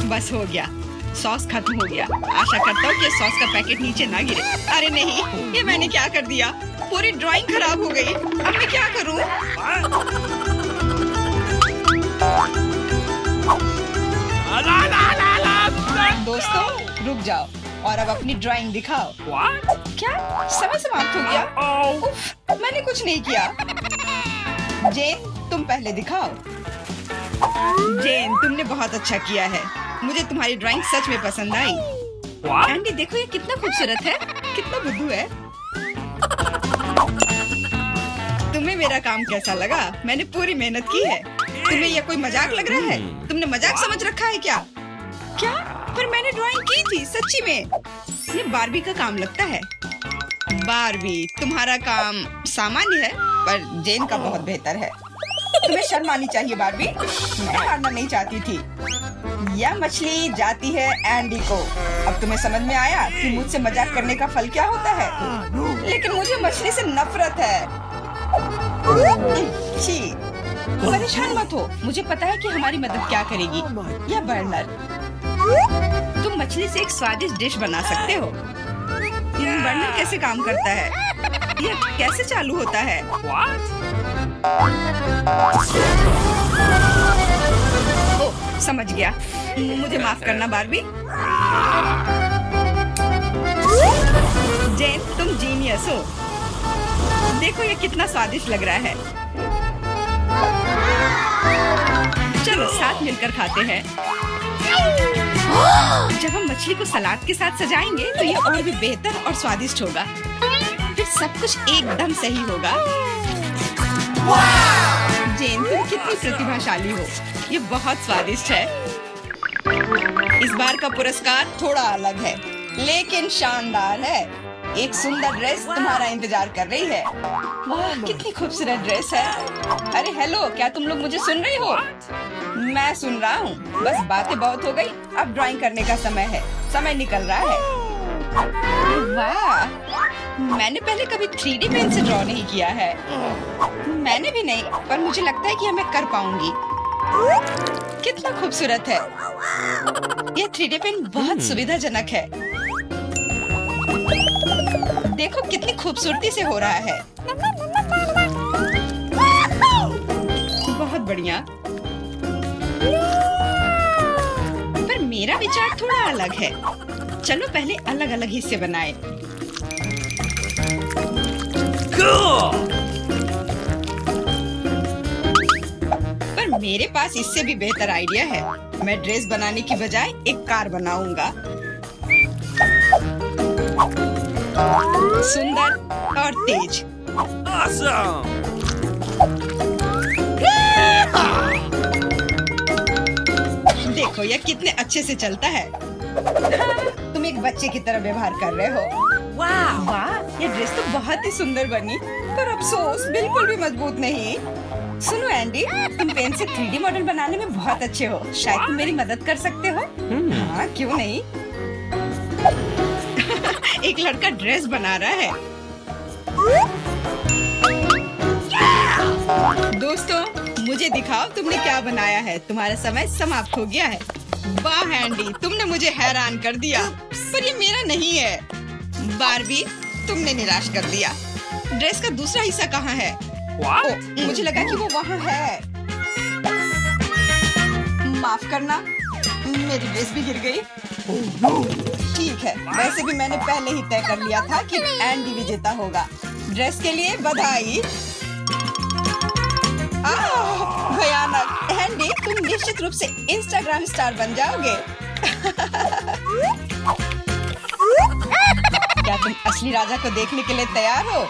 बस हो गया, सॉस खत्म हो गया। आशा करता हूँ कि सॉस का पैकेट नीचे ना गिरे। अरे नहीं, ये मैंने क्या कर दिया? पूरी ड्राइंग खराब हो गई। अब मैं क्या करूँ? दोस्तों, रुक जाओ और अब अपनी ड्राइंग दिखाओ। What? क्या समय समाप्त हो गया? उफ, मैंने कुछ नहीं किया। जेन, तुम पहले दिखाओ। जेन, तुमने बहुत अच्छा किया है। मुझे तुम्हारी ड्राइंग सच में पसंद आई। What? एंडी, देखो ये कितना खूबसूरत है, कितना बुद्धू है। तुम्हें मेरा काम कैसा लगा? मैंने पूरी मेहनत की है। तुम्हें यह कोई मजाक लग रहा है? तुमने मजाक समझ रखा है क्या? क्या? पर मैंने ड्राइंग की थी, सच्ची में। ये बारबी का काम लगता है। बारबी, तुम्हारा काम सामान्य है, पर जेन का बहुत बेहतर है। तुम्हें शर्म आनी चाहिए बारबी। मैं हारना नहीं चाहती थी। यह मछली जाती है एंडी को। अब तुम्हें समझ में आया कि मुझसे मजाक करने का फल क्या होता है? लेकिन मुझे मछली से नफरत है। छी, परेशान मत हो। मुझे पता है कि हमारी मदद क्या करेगी। यह बर्नर। तुम मछली से एक स्वादिष्ट डिश बना सकते हो। बर्नर कैसे काम करता है? यह कैसे चालू होता है? What? ओ, समझ गया। मुझे माफ करना बारबी। जेन, तुम जीनियस हो। देखो ये कितना स्वादिष्ट लग रहा है। चलो साथ मिलकर खाते हैं। जब हम मछली को सलाद के साथ सजाएंगे तो ये और भी बेहतर और स्वादिष्ट होगा। फिर सब कुछ एकदम सही होगा। जेन, तुम कितनी प्रतिभाशाली हो। ये बहुत स्वादिष्ट है। इस बार का पुरस्कार थोड़ा अलग है, लेकिन शानदार है। एक सुंदर ड्रेस तुम्हारा इंतजार कर रही है। वाह, कितनी खूबसूरत ड्रेस है। अरे हेलो, क्या तुम लोग मुझे सुन रही हो? मैं सुन रहा हूँ। बस बातें बहुत हो गई, अब ड्राइंग करने का समय है। समय निकल रहा है। वाह, मैंने पहले कभी 3D पेन से ड्रॉ नहीं किया है। मैंने भी नहीं, पर मुझे लगता है कि मैं कर पाऊंगी। कितना खूबसूरत है। यह 3D पेन बहुत सुविधाजनक है। देखो कितनी खूबसूरती से हो रहा है। बहुत बढ़िया। पर मेरा विचार थोड़ा अलग है। चलो पहले अलग अलग हिस्से बनाएं। पर मेरे पास इससे भी बेहतर आइडिया है। मैं ड्रेस बनाने की बजाय एक कार बनाऊंगा। सुंदर और तेज। Awesome! देखो यह कितने अच्छे से चलता है। तुम एक बच्चे की तरह व्यवहार कर रहे हो। वाह, ये ड्रेस तो बहुत ही सुंदर बनी, पर अफसोस बिल्कुल भी मजबूत नहीं। सुनो एंडी, तुम पेन से 3D मॉडल बनाने में बहुत अच्छे हो। शायद तुम मेरी मदद कर सकते हो। हाँ, क्यों नहीं। एक लड़का ड्रेस बना रहा है। दोस्तों, मुझे दिखाओ तुमने क्या बनाया है। तुम्हारा समय समाप्त हो गया है। वाह एंडी, तुमने मुझे हैरान कर दिया, पर ये मेरा नहीं है। बारबी, तुमने निराश कर दिया। ड्रेस का दूसरा हिस्सा कहाँ है? What? ओ, मुझे लगा कि वो वहाँ है। माफ करना, मेरी ड्रेस भी गिर गई। ठीक है, वैसे भी मैंने पहले ही तय कर लिया था कि एंडी विजेता होगा। ड्रेस के लिए बधाई। भयानक। एंडी, तुम निश्चित रूप से इंस्टाग्राम स्टार बन जाओगे। क्या तुम असली राजा को देखने के लिए तैयार हो?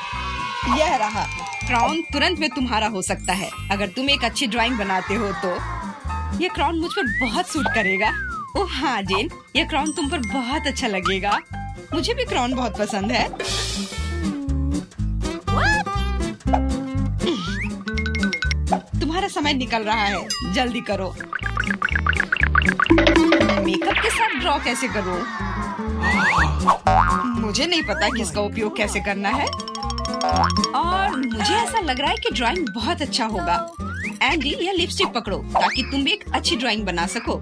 यह रहा। क्राउन तुरंत में तुम्हारा हो सकता है अगर तुम एक अच्छी ड्राइंग बनाते हो तो। यह क्राउन मुझ पर बहुत सूट करेगा। ओह हाँ जेन, यह क्राउन तुम पर बहुत अच्छा लगेगा। मुझे भी क्राउन बहुत पसंद है। तुम्हारा समय निकल रहा है, जल्दी करो। मेकअप के साथ ड्रॉ कैसे करूं? मुझे नहीं पता कि इसका उपयोग कैसे करना है, और मुझे ऐसा लग रहा है कि ड्राइंग बहुत अच्छा होगा। एंडी, यह लिपस्टिक पकड़ो ताकि तुम भी एक अच्छी ड्राइंग बना सको।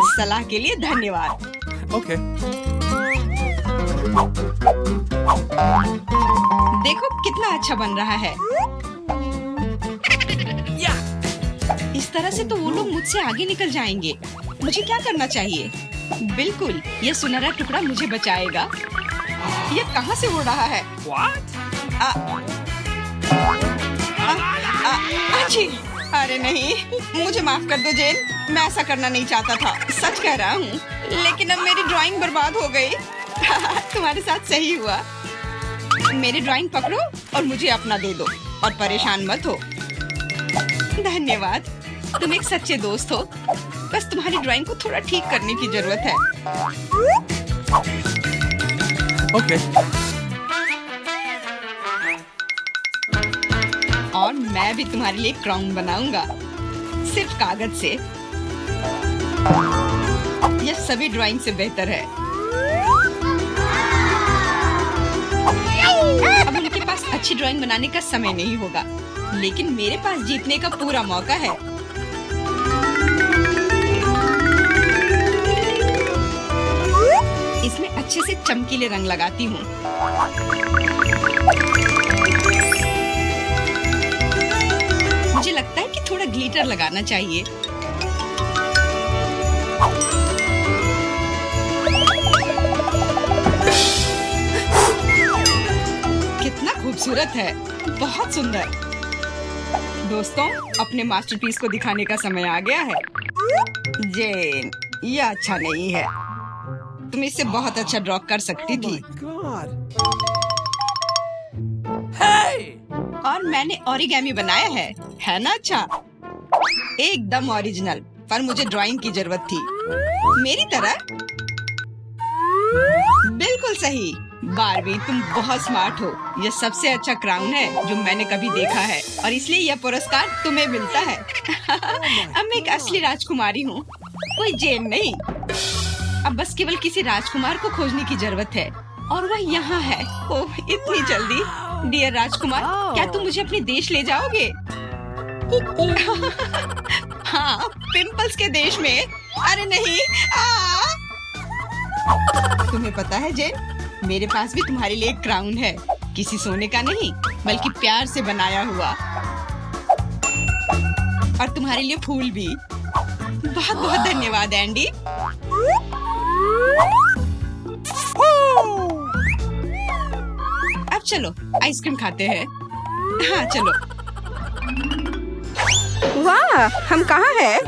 सलाह के लिए धन्यवाद। Okay. देखो कितना अच्छा बन रहा है। इस तरह से तो वो लोग मुझसे आगे निकल जाएंगे। मुझे क्या करना चाहिए? बिल्कुल, ये सुनहरा टुकड़ा मुझे बचाएगा। ये कहाँ से उड़ रहा है? What? अच्छी। अरे नहीं, मुझे माफ कर दो जेन, मैं ऐसा करना नहीं चाहता था। सच कह रहा हूँ, लेकिन अब मेरी ड्राइंग बर्बाद हो गई। तुम्हारे साथ सही हुआ। मेरी ड्राइंग पकड़ो और मुझे अपना दे दो, और परेशान मत हो। धन्यवाद, तुम एक सच्चे दोस्त हो। बस तुम्हारी ड्राइंग को थोड़ा ठीक करने की जरूरत है। Okay. और मैं भी तुम्हारे लिए क्राउन बनाऊंगा, सिर्फ कागज से। यह सभी ड्राइंग से बेहतर है। अब उनके पास अच्छी ड्राइंग बनाने का समय नहीं होगा, लेकिन मेरे पास जीतने का पूरा मौका है। इसमें अच्छे से चमकीले रंग लगाती हूँ। मुझे लगता है कि थोड़ा ग्लिटर लगाना चाहिए। कितना खूबसूरत है, बहुत सुंदर। दोस्तों, अपने मास्टरपीस को दिखाने का समय आ गया है। जेन, यह अच्छा नहीं है। तुम इससे बहुत अच्छा ड्रॉ कर सकती थी। God. और मैंने ओरिगेमी बनाया है ना? अच्छा, एकदम ओरिजिनल। पर मुझे ड्राइंग की जरूरत थी, मेरी तरह। बिल्कुल सही बारबी, तुम बहुत स्मार्ट हो। यह सबसे अच्छा क्राउन है जो मैंने कभी देखा है और इसलिए यह पुरस्कार तुम्हें मिलता है। अब मैं एक असली राजकुमारी हूँ, कोई जेन नहीं। अब बस केवल किसी राजकुमार को खोजने की जरूरत है और वह यहाँ है। ओह, इतनी जल्दी। डियर राजकुमार, क्या तुम मुझे अपने देश ले जाओगे? हाँ, पिंपल्स के देश में। अरे नहीं। तुम्हें पता है जेन, मेरे पास भी तुम्हारे लिए एक क्राउन है। किसी सोने का नहीं, बल्कि प्यार से बनाया हुआ। और तुम्हारे लिए फूल भी। बहुत बहुत धन्यवाद एंडी। अब चलो आइसक्रीम खाते हैं। हाँ चलो। वाह, हम कहाँ हैं?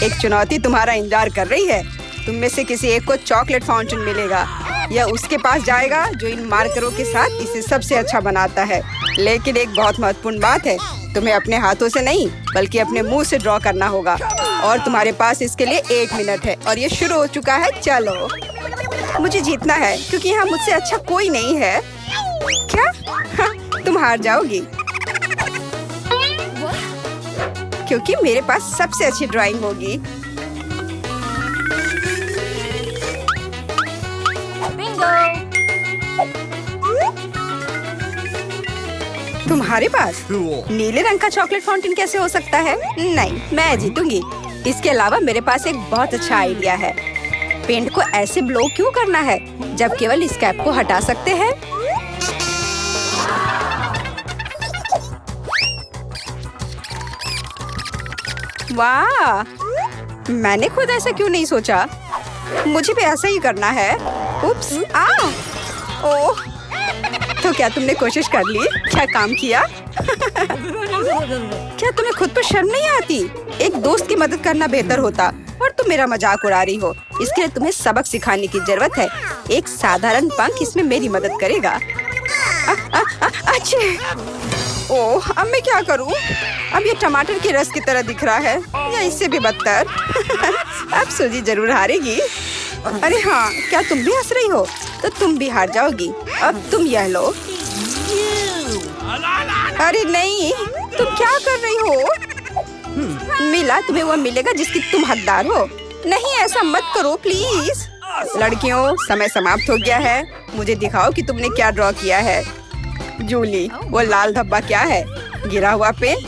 एक चुनौती तुम्हारा इंतजार कर रही है। तुम में से किसी एक को चॉकलेट फाउंटेन मिलेगा। यह उसके पास जाएगा जो इन मार्करों के साथ इसे सबसे अच्छा बनाता है। लेकिन एक बहुत महत्वपूर्ण बात है, तुम्हें अपने हाथों से नहीं बल्कि अपने मुंह से ड्रॉ करना होगा। और तुम्हारे पास इसके लिए 1 मिनट है और ये शुरू हो चुका है। चलो, मुझे जीतना है क्योंकि यहाँ मुझसे अच्छा कोई नहीं है। क्या? हाँ, तुम हार जाओगी क्योंकि मेरे पास सबसे अच्छी ड्राइंग होगी। तुम्हारे पास नीले रंग का चॉकलेट फाउंटेन कैसे हो सकता है? नहीं, मैं जीतूंगी। इसके अलावा मेरे पास एक बहुत अच्छा आइडिया है। पेंट को ऐसे ब्लो क्यों करना है जब केवल इस कैप को हटा सकते हैं? वाह, मैंने खुद ऐसा क्यों नहीं सोचा? मुझे भी ऐसा ही करना है। उप्स, ओह, तो क्या तुमने कोशिश कर ली? क्या काम किया? क्या तुम्हें खुद पर शर्म नहीं आती? एक दोस्त की मदद करना बेहतर होता और तुम मेरा मजाक उड़ा रही हो। इसके लिए तुम्हें सबक सिखाने की जरूरत है। एक साधारण पंख इसमें मेरी मदद करेगा। अच्छे। ओह, अब मैं क्या करूं? अब ये टमाटर के रस की तरह दिख रहा है या इससे भी बदतर। अब सूजी जरूर हारेगी। अरे हाँ, क्या तुम भी हंस रही हो? तो तुम भी हार जाओगी। अब तुम यह लो। अरे नहीं, तुम क्या कर रही हो? मिला, तुम्हें वो मिलेगा जिसकी तुम हकदार हो। नहीं, ऐसा मत करो प्लीज। लड़कियों, समय समाप्त हो गया है। मुझे दिखाओ कि तुमने क्या ड्रॉ किया है। जूली, वो लाल धब्बा क्या है? गिरा हुआ पेंट?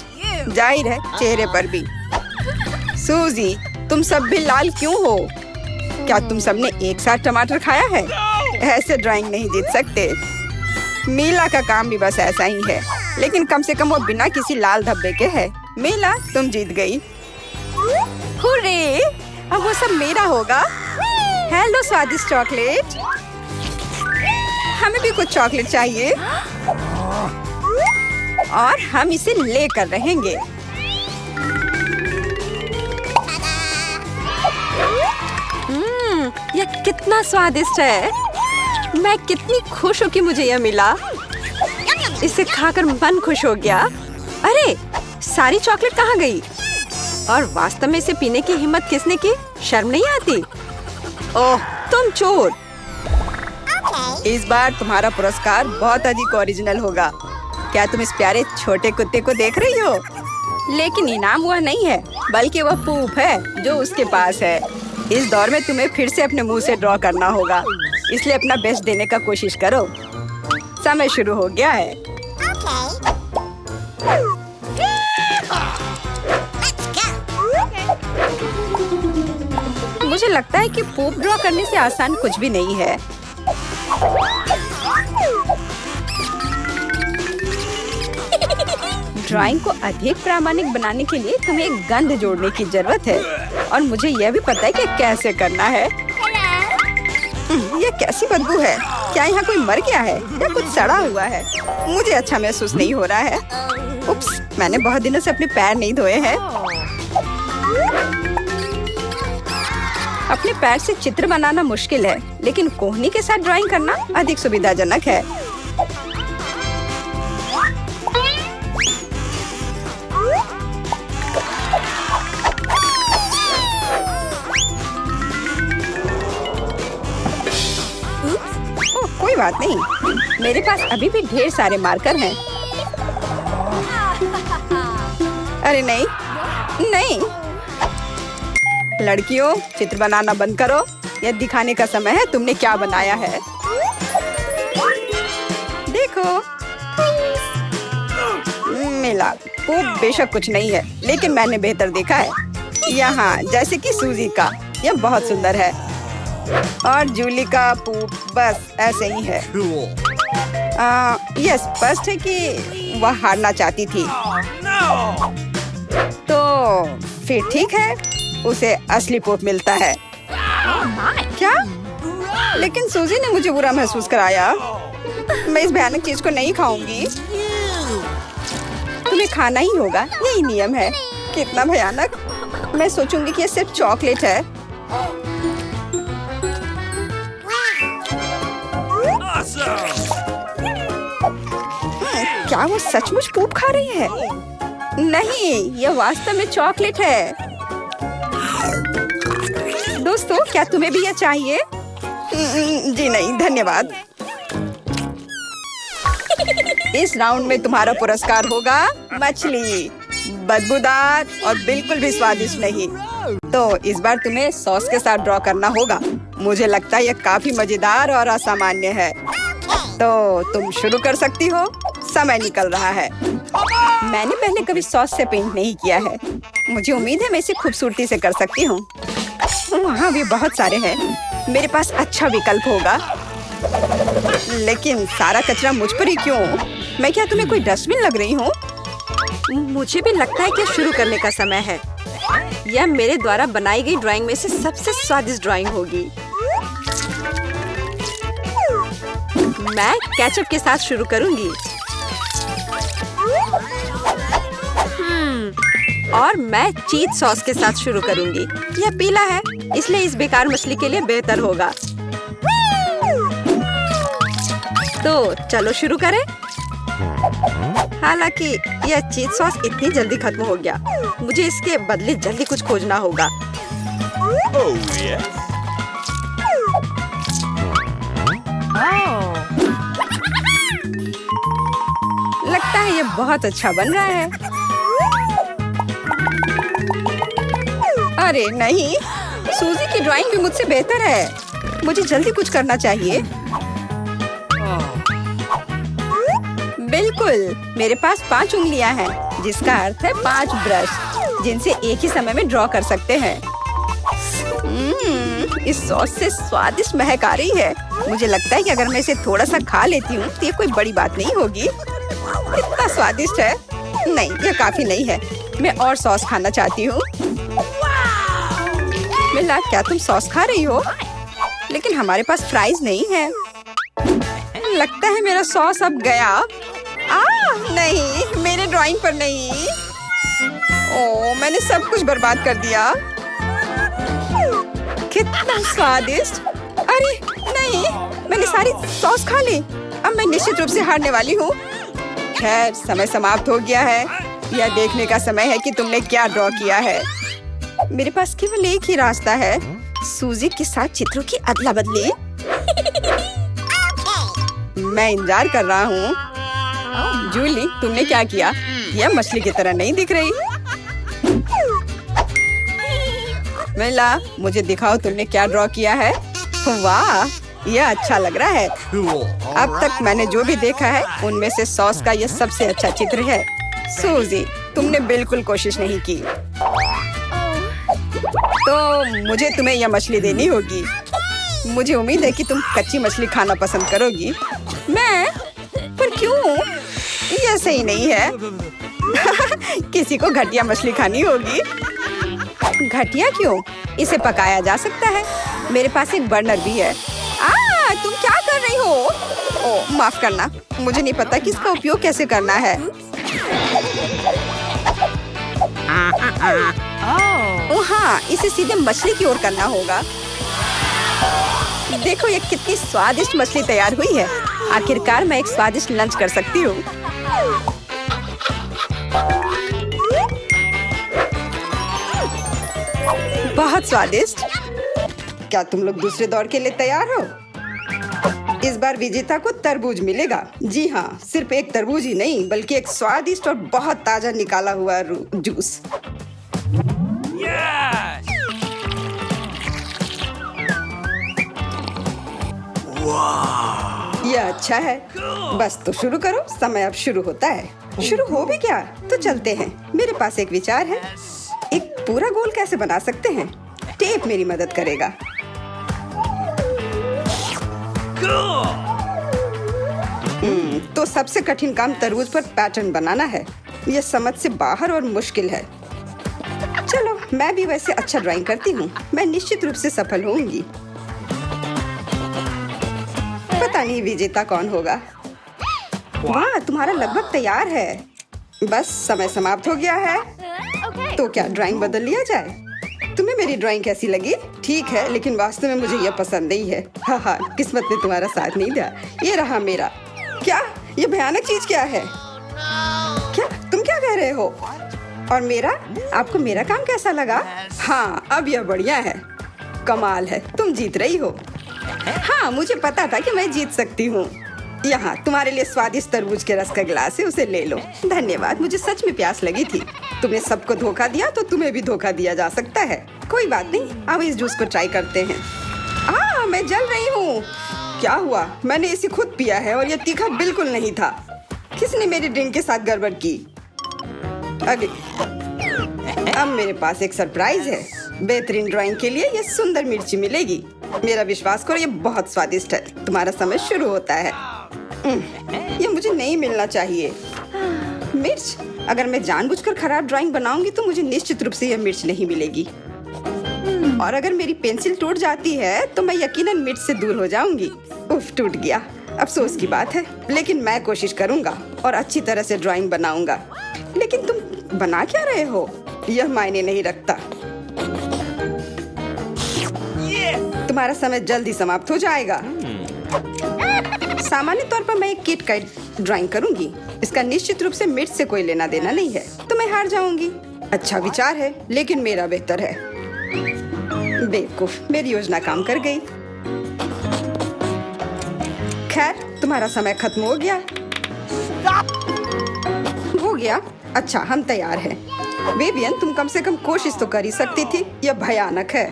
जाहिर है, चेहरे पर भी। सूजी, तुम सब भी लाल क्यों हो? क्या तुम सबने एक साथ टमाटर खाया है? ऐसे ड्राइंग नहीं जीत सकते। मीला का काम भी बस ऐसा ही है, लेकिन कम से कम वो बिना किसी लाल धब्बे के है। मीला, तुम जीत गई। हुर्रे! अब वो सब मेरा होगा। हेलो स्वादिष्ट चॉकलेट, हमें भी कुछ चॉकलेट चाहिए और हम इसे लेकर रहेंगे। यह कितना स्वादिष्ट है। मैं कितनी खुश हूँ कि मुझे यह मिला। इसे खाकर मन खुश हो गया। अरे, सारी चॉकलेट कहाँ गई? और वास्तव में इसे पीने की हिम्मत किसने की? शर्म नहीं आती? ओह, तुम चोर। इस बार तुम्हारा पुरस्कार बहुत अधिक ओरिजिनल होगा। क्या तुम इस प्यारे छोटे कुत्ते को देख रही हो? लेकिन इनाम वह नहीं है, बल्कि वह पूप है जो उसके पास है। इस दौर में तुम्हें फिर से अपने मुंह से ड्रॉ करना होगा, इसलिए अपना बेस्ट देने का कोशिश करो। समय शुरू हो गया है। मुझे लगता है कि पूप ड्रॉ करने से आसान कुछ भी नहीं है। ड्राइंग को अधिक प्रामाणिक बनाने के लिए तुम्हें एक गंध जोड़ने की जरूरत है और मुझे यह भी पता है कि कैसे करना है। यह कैसी बदबू है? क्या यहाँ कोई मर गया है या कुछ सड़ा हुआ है? मुझे अच्छा महसूस नहीं हो रहा है। उप्स, मैंने बहुत दिनों से अपने पैर नहीं धोए हैं। अपने पैर से चित्र बनाना मुश्किल है, लेकिन कोहनी के साथ ड्राइंग करना अधिक सुविधाजनक है। बात नहीं, मेरे पास अभी भी ढेर सारे मार्कर हैं। अरे नहीं, नहीं। लड़कियों, चित्र बनाना बंद करो। यह दिखाने का समय है तुमने क्या बनाया है। देखो, मिला। वो बेशक कुछ नहीं है, लेकिन मैंने बेहतर देखा है। यहाँ जैसे कि सूजी का, यह बहुत सुंदर है। और जूली का पूप बस ऐसे ही है। Cool. यह स्पष्ट है कि वह हारना चाहती थी। No! तो फिर ठीक है, उसे असली पोप मिलता है। क्या? लेकिन सूजी ने मुझे बुरा महसूस कराया। मैं इस भयानक चीज को नहीं खाऊंगी। तुम्हें खाना ही होगा, यही नियम है। कितना भयानक। मैं सोचूंगी कि यह सिर्फ चॉकलेट है। Awesome! क्या वो सचमुच पूप खा रही है? नहीं, यह वास्तव में चॉकलेट है। दोस्तों, क्या तुम्हें भी यह चाहिए? जी नहीं, धन्यवाद। इस राउंड में तुम्हारा पुरस्कार होगा मछली, बदबूदार और बिल्कुल भी स्वादिष्ट नहीं। तो इस बार तुम्हें सॉस के साथ ड्रॉ करना होगा। मुझे लगता है यह काफी मजेदार और असामान्य है। तो तुम शुरू कर सकती हो। समय निकल रहा है। मैंने पहले कभी सॉस से पेंट नहीं किया है। मुझे उम्मीद है मैं इसे खूबसूरती से कर सकती हूँ। वहाँ भी बहुत सारे हैं। मेरे पास अच्छा विकल्प होगा। लेकिन सारा कचरा मुझ पर ही क्यों? मैं क्या तुम्हें कोई डस्टबिन लग रही हूँ? मुझे भी लगता है कि शुरू करने का समय है। यह मेरे द्वारा बनाई गई ड्राइंग में से सबसे स्वादिष्ट ड्राइंग होगी। मैं केचप के साथ शुरू करूंगी। और मैं चीज सॉस के साथ शुरू करूंगी। यह पीला है, इसलिए इस बेकार मछली के लिए बेहतर होगा। तो चलो शुरू करें। हालांकि यह चीज सॉस इतनी जल्दी खत्म हो गया। मुझे इसके बदले जल्दी कुछ खोजना होगा। Oh, yes. लगता है ये बहुत अच्छा बन रहा है। अरे नहीं, सूजी की ड्राइंग भी मुझसे बेहतर है। मुझे जल्दी कुछ करना चाहिए। बिल्कुल, मेरे पास 5 उंगलियां हैं, जिसका अर्थ है 5 ब्रश, जिनसे एक ही समय में ड्रॉ कर सकते हैं। इस सॉस से स्वादिष्ट महक आ रही है। मुझे लगता है कि अगर मैं इसे थोड़ा सा खा लेती हूँ तो ये कोई बड़ी बात नहीं होगी। इतना स्वादिष्ट है। नहीं, यह काफी नहीं है। मैं और सॉस खाना चाहती हूँ। मिला, क्या तुम सॉस खा रही हो? लेकिन हमारे पास फ्राइज नहीं है। लगता है मेरा सॉस अब गया। नहीं, मेरे ड्राइंग पर नहीं। ओह, मैंने सब कुछ बर्बाद कर दिया। कितना स्वादिष्ट। अरे नहीं, मैंने सारी सॉस खा ली। अब मैं निश्चित रूप से हारने वाली हूँ। खैर, समय समाप्त हो गया है। यह देखने का समय है कि तुमने क्या ड्रॉ किया है। मेरे पास केवल एक ही रास्ता है, सूजी के साथ चित्रों की अदला बदली। मैं इंतजार कर रहा हूँ। जूली, तुमने क्या किया? यह मछली की तरह नहीं दिख रही। मिला, मुझे दिखाओ तुमने क्या ड्रॉ किया है। वाह, यह अच्छा लग रहा है। Cool. अब तक मैंने जो भी देखा है उनमें से सॉस का यह सबसे अच्छा चित्र है। सूजी, तुमने बिल्कुल कोशिश नहीं की। तो मुझे तुम्हें यह मछली देनी होगी। मुझे उम्मीद है कि तुम कच्ची मछली खाना पसंद करोगी। मैं? पर क्यों? यह सही नहीं है। किसी को घटिया मछली खानी होगी। घटिया क्यों? इसे पकाया जा सकता है। मेरे पास एक बर्नर भी है। तुम क्या कर रही हो? ओह, माफ करना, मुझे नहीं पता कि इसका उपयोग कैसे करना है। ओह हाँ, इसे सीधे मछली की ओर करना होगा। देखो ये कितनी स्वादिष्ट मछली तैयार हुई है। आखिरकार मैं एक स्वादिष्ट लंच कर सकती हूँ। बहुत स्वादिष्ट। क्या तुम लोग दूसरे दौर के लिए तैयार हो? इस बार विजेता को तरबूज मिलेगा। जी हाँ, सिर्फ एक तरबूज ही नहीं बल्कि एक स्वादिष्ट और बहुत ताजा निकाला हुआ जूस। Yes! यह अच्छा है। बस तो शुरू करो, समय अब शुरू होता है। शुरू हो भी क्या? तो चलते हैं। मेरे पास एक विचार है। एक पूरा गोल कैसे बना सकते हैं? टेप मेरी मदद करेगा। Cool! तो सबसे कठिन काम तरबूज पर पैटर्न बनाना है। यह समझ से बाहर और मुश्किल है। चलो, मैं भी वैसे अच्छा ड्राइंग करती हूँ। मैं निश्चित रूप से सफल होंगी। पता नहीं विजेता कौन होगा। वाह, तुम्हारा लगभग तैयार है। बस समय समाप्त हो गया है। तो क्या ड्राइंग बदल लिया जाए? तुम्हें मेरी ड्राइंग कैसी लगी? ठीक है, लेकिन वास्तव में मुझे यह पसंद नहीं है। हाँ, किस्मत ने तुम्हारा साथ नहीं दिया। ये रहा मेरा। क्या? ये भयानक चीज क्या है? क्या तुम क्या कह रहे हो? और मेरा? आपको मेरा काम कैसा लगा? हाँ, अब यह बढ़िया है। कमाल है, तुम जीत रही हो। हाँ, मुझे पता था कि मैं जीत सकती हूँ। यहाँ तुम्हारे लिए स्वादिष्ट तरबूज के रस का गिलास है, उसे ले लो। धन्यवाद, मुझे सच में प्यास लगी थी। तुमने सबको धोखा दिया तो तुम्हें भी धोखा दिया जा सकता है। कोई बात नहीं, अब इस जूस को ट्राई करते हैं। मैं जल रही हूँ। क्या हुआ? मैंने इसे खुद पिया है और यह तीखा बिल्कुल नहीं था। किसने मेरी ड्रिंक के साथ गड़बड़ की? अब मेरे पास एक सरप्राइज है। बेहतरीन ड्राइंग के लिए ये सुंदर मिर्ची मिलेगी। मेरा विश्वास करो, ये बहुत स्वादिष्ट है। तुम्हारा समय शुरू होता है। ये मुझे नहीं मिलना चाहिए। मिर्च? अगर मैं जानबूझकर खराब ड्राइंग बनाऊंगी तो मुझे निश्चित रूप से यह मिर्च नहीं मिलेगी। और अगर मेरी पेंसिल टूट जाती है तो मैं यकीनन मिर्च से दूर हो जाऊंगी। उफ, टूट गया। अफसोस की बात है, लेकिन मैं कोशिश करूंगा और अच्छी तरह से ड्राइंग बनाऊंगा। लेकिन तुम बना क्या रहे हो? यह मायने नहीं रखता। तुम्हारा समय जल्दी समाप्त हो जाएगा। सामान्य तौर पर मैं एक किट का ड्राइंग करूंगी। इसका निश्चित रूप से मिर्च से कोई लेना देना नहीं है, तो मैं हार जाऊंगी। अच्छा विचार है, लेकिन मेरा बेहतर है। बेवकूफ, मेरी योजना काम कर गई। खैर, तुम्हारा समय खत्म हो गया। हो गया? अच्छा, हम तैयार हैं। विवियन, तुम कम से कम कोशिश तो कर ही सकती थी। यह भयानक है।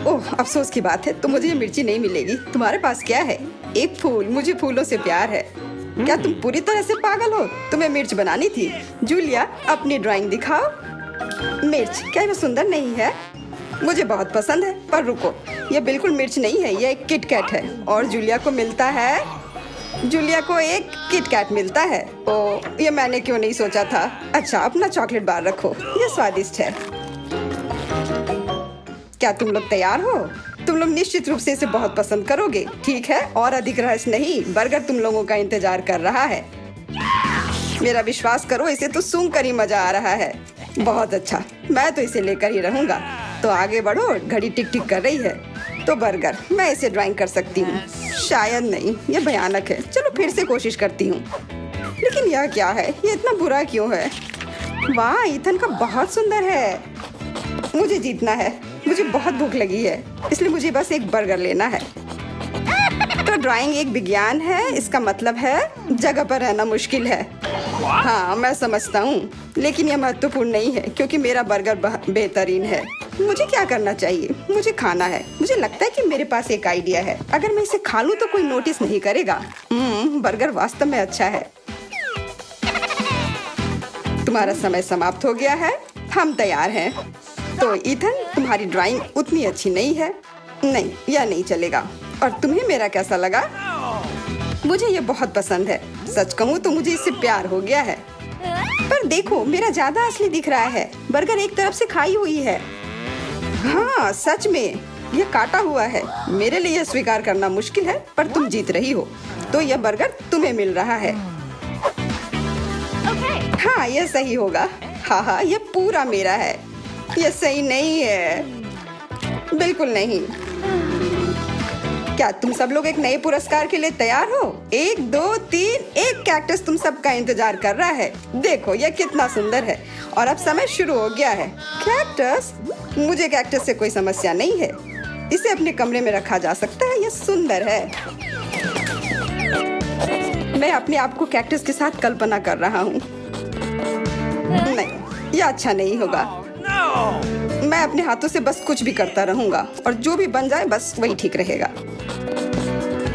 ओह, अफसोस की बात है, तो मुझे ये मिर्ची नहीं मिलेगी। तुम्हारे पास क्या है? एक फूल। मुझे फूलों से प्यार है। क्या तुम पूरी तरह से पागल हो? तुम्हें मिर्च बनानी थी। जूलिया, अपनी ड्राइंग दिखाओ। मिर्च? क्या वो सुंदर नहीं है? मुझे बहुत पसंद है, पर रुको, यह बिल्कुल मिर्च नहीं है, यह एक किटकैट है। और जूलिया को मिलता है, जूलिया को एक किटकैट मिलता है। ओह, ये मैंने क्यों नहीं सोचा था। अच्छा, अपना चॉकलेट बार रखो, यह स्वादिष्ट है। क्या तुम लोग तैयार हो? तुम लोग निश्चित रूप से इसे बहुत पसंद करोगे, ठीक है? और अधिक रहस्य नहीं, बर्गर तुम लोगों का इंतजार कर रहा है। मेरा विश्वास करो, इसे तो सूंघ कर ही मजा आ रहा है। बहुत अच्छा, मैं तो इसे लेकर ही रहूंगा। तो आगे बढ़ो, घड़ी टिक टिक कर रही है। तो बर्गर, मैं इसे ड्राइंग कर सकती हूँ। शायद नहीं, यह भयानक है। चलो फिर से कोशिश करती हूँ। लेकिन यह क्या है? ये इतना बुरा क्यों है? वाह, ईथन का बहुत सुंदर है। मुझे जीतना है। मुझे बहुत भूख लगी है, इसलिए मुझे बस एक बर्गर लेना है। तो ड्राइंग एक विज्ञान है, इसका मतलब है जगह पर रहना मुश्किल है। हाँ, मैं समझता हूँ, लेकिन यह महत्वपूर्ण नहीं है क्योंकि मेरा बर्गर बेहतरीन है। मुझे क्या करना चाहिए? मुझे खाना है। मुझे लगता है कि मेरे पास एक आइडिया है। अगर मैं इसे खा लूँ तो कोई नोटिस नहीं करेगा। बर्गर वास्तव में अच्छा है। तुम्हारा समय समाप्त हो गया है। हम तैयार हैं। तो ईथन, तुम्हारी ड्राइंग उतनी अच्छी नहीं है। नहीं, यह नहीं चलेगा। और तुम्हें मेरा कैसा लगा? मुझे ये बहुत पसंद है। सच कहूँ तो मुझे इससे प्यार हो गया है। पर देखो, मेरा ज्यादा असली दिख रहा है। बर्गर एक तरफ से खाई हुई है। हाँ, सच में यह काटा हुआ है। मेरे लिए यह स्वीकार करना मुश्किल है, पर तुम जीत रही हो, तो यह बर्गर तुम्हें मिल रहा है। हाँ, यह सही होगा। हाँ, यह पूरा मेरा है। यह सही नहीं है, बिल्कुल नहीं। क्या तुम सब लोग एक नए पुरस्कार के लिए तैयार हो? 1 2 3, एक कैक्टस तुम सबका इंतजार कर रहा है। देखो, यह कितना सुंदर है। और अब समय शुरू हो गया है। कैक्टस? मुझे कैक्टस से कोई समस्या नहीं है। इसे अपने कमरे में रखा जा सकता है। यह सुंदर है। मैं अपने आप को कैक्टस के साथ कल्पना कर रहा हूँ। नहीं, यह अच्छा नहीं होगा। No! मैं अपने हाथों से बस कुछ भी करता रहूंगा और जो भी बन जाए बस वही ठीक रहेगा।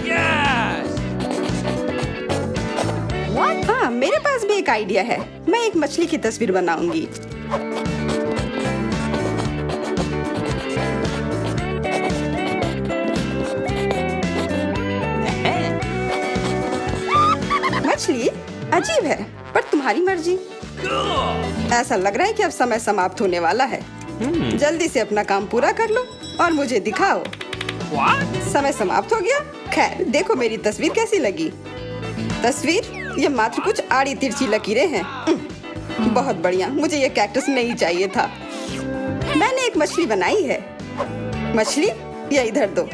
Yes! हाँ, मेरे पास भी एक आइडिया है। मैं एक मछली की तस्वीर बनाऊंगी। मछली अजीब है, पर तुम्हारी मर्जी। Cool! ऐसा लग रहा है कि अब समय समाप्त होने वाला है। जल्दी से अपना काम पूरा कर लो और मुझे दिखाओ। What? समय समाप्त हो गया। खैर, देखो मेरी तस्वीर कैसी लगी। तस्वीर, ये मात्र कुछ आड़ी तिरछी लकीरें हैं। बहुत बढ़िया। मुझे ये कैक्टस नहीं चाहिए था। मैंने एक मछली बनाई है। मछली, ये इधर दो।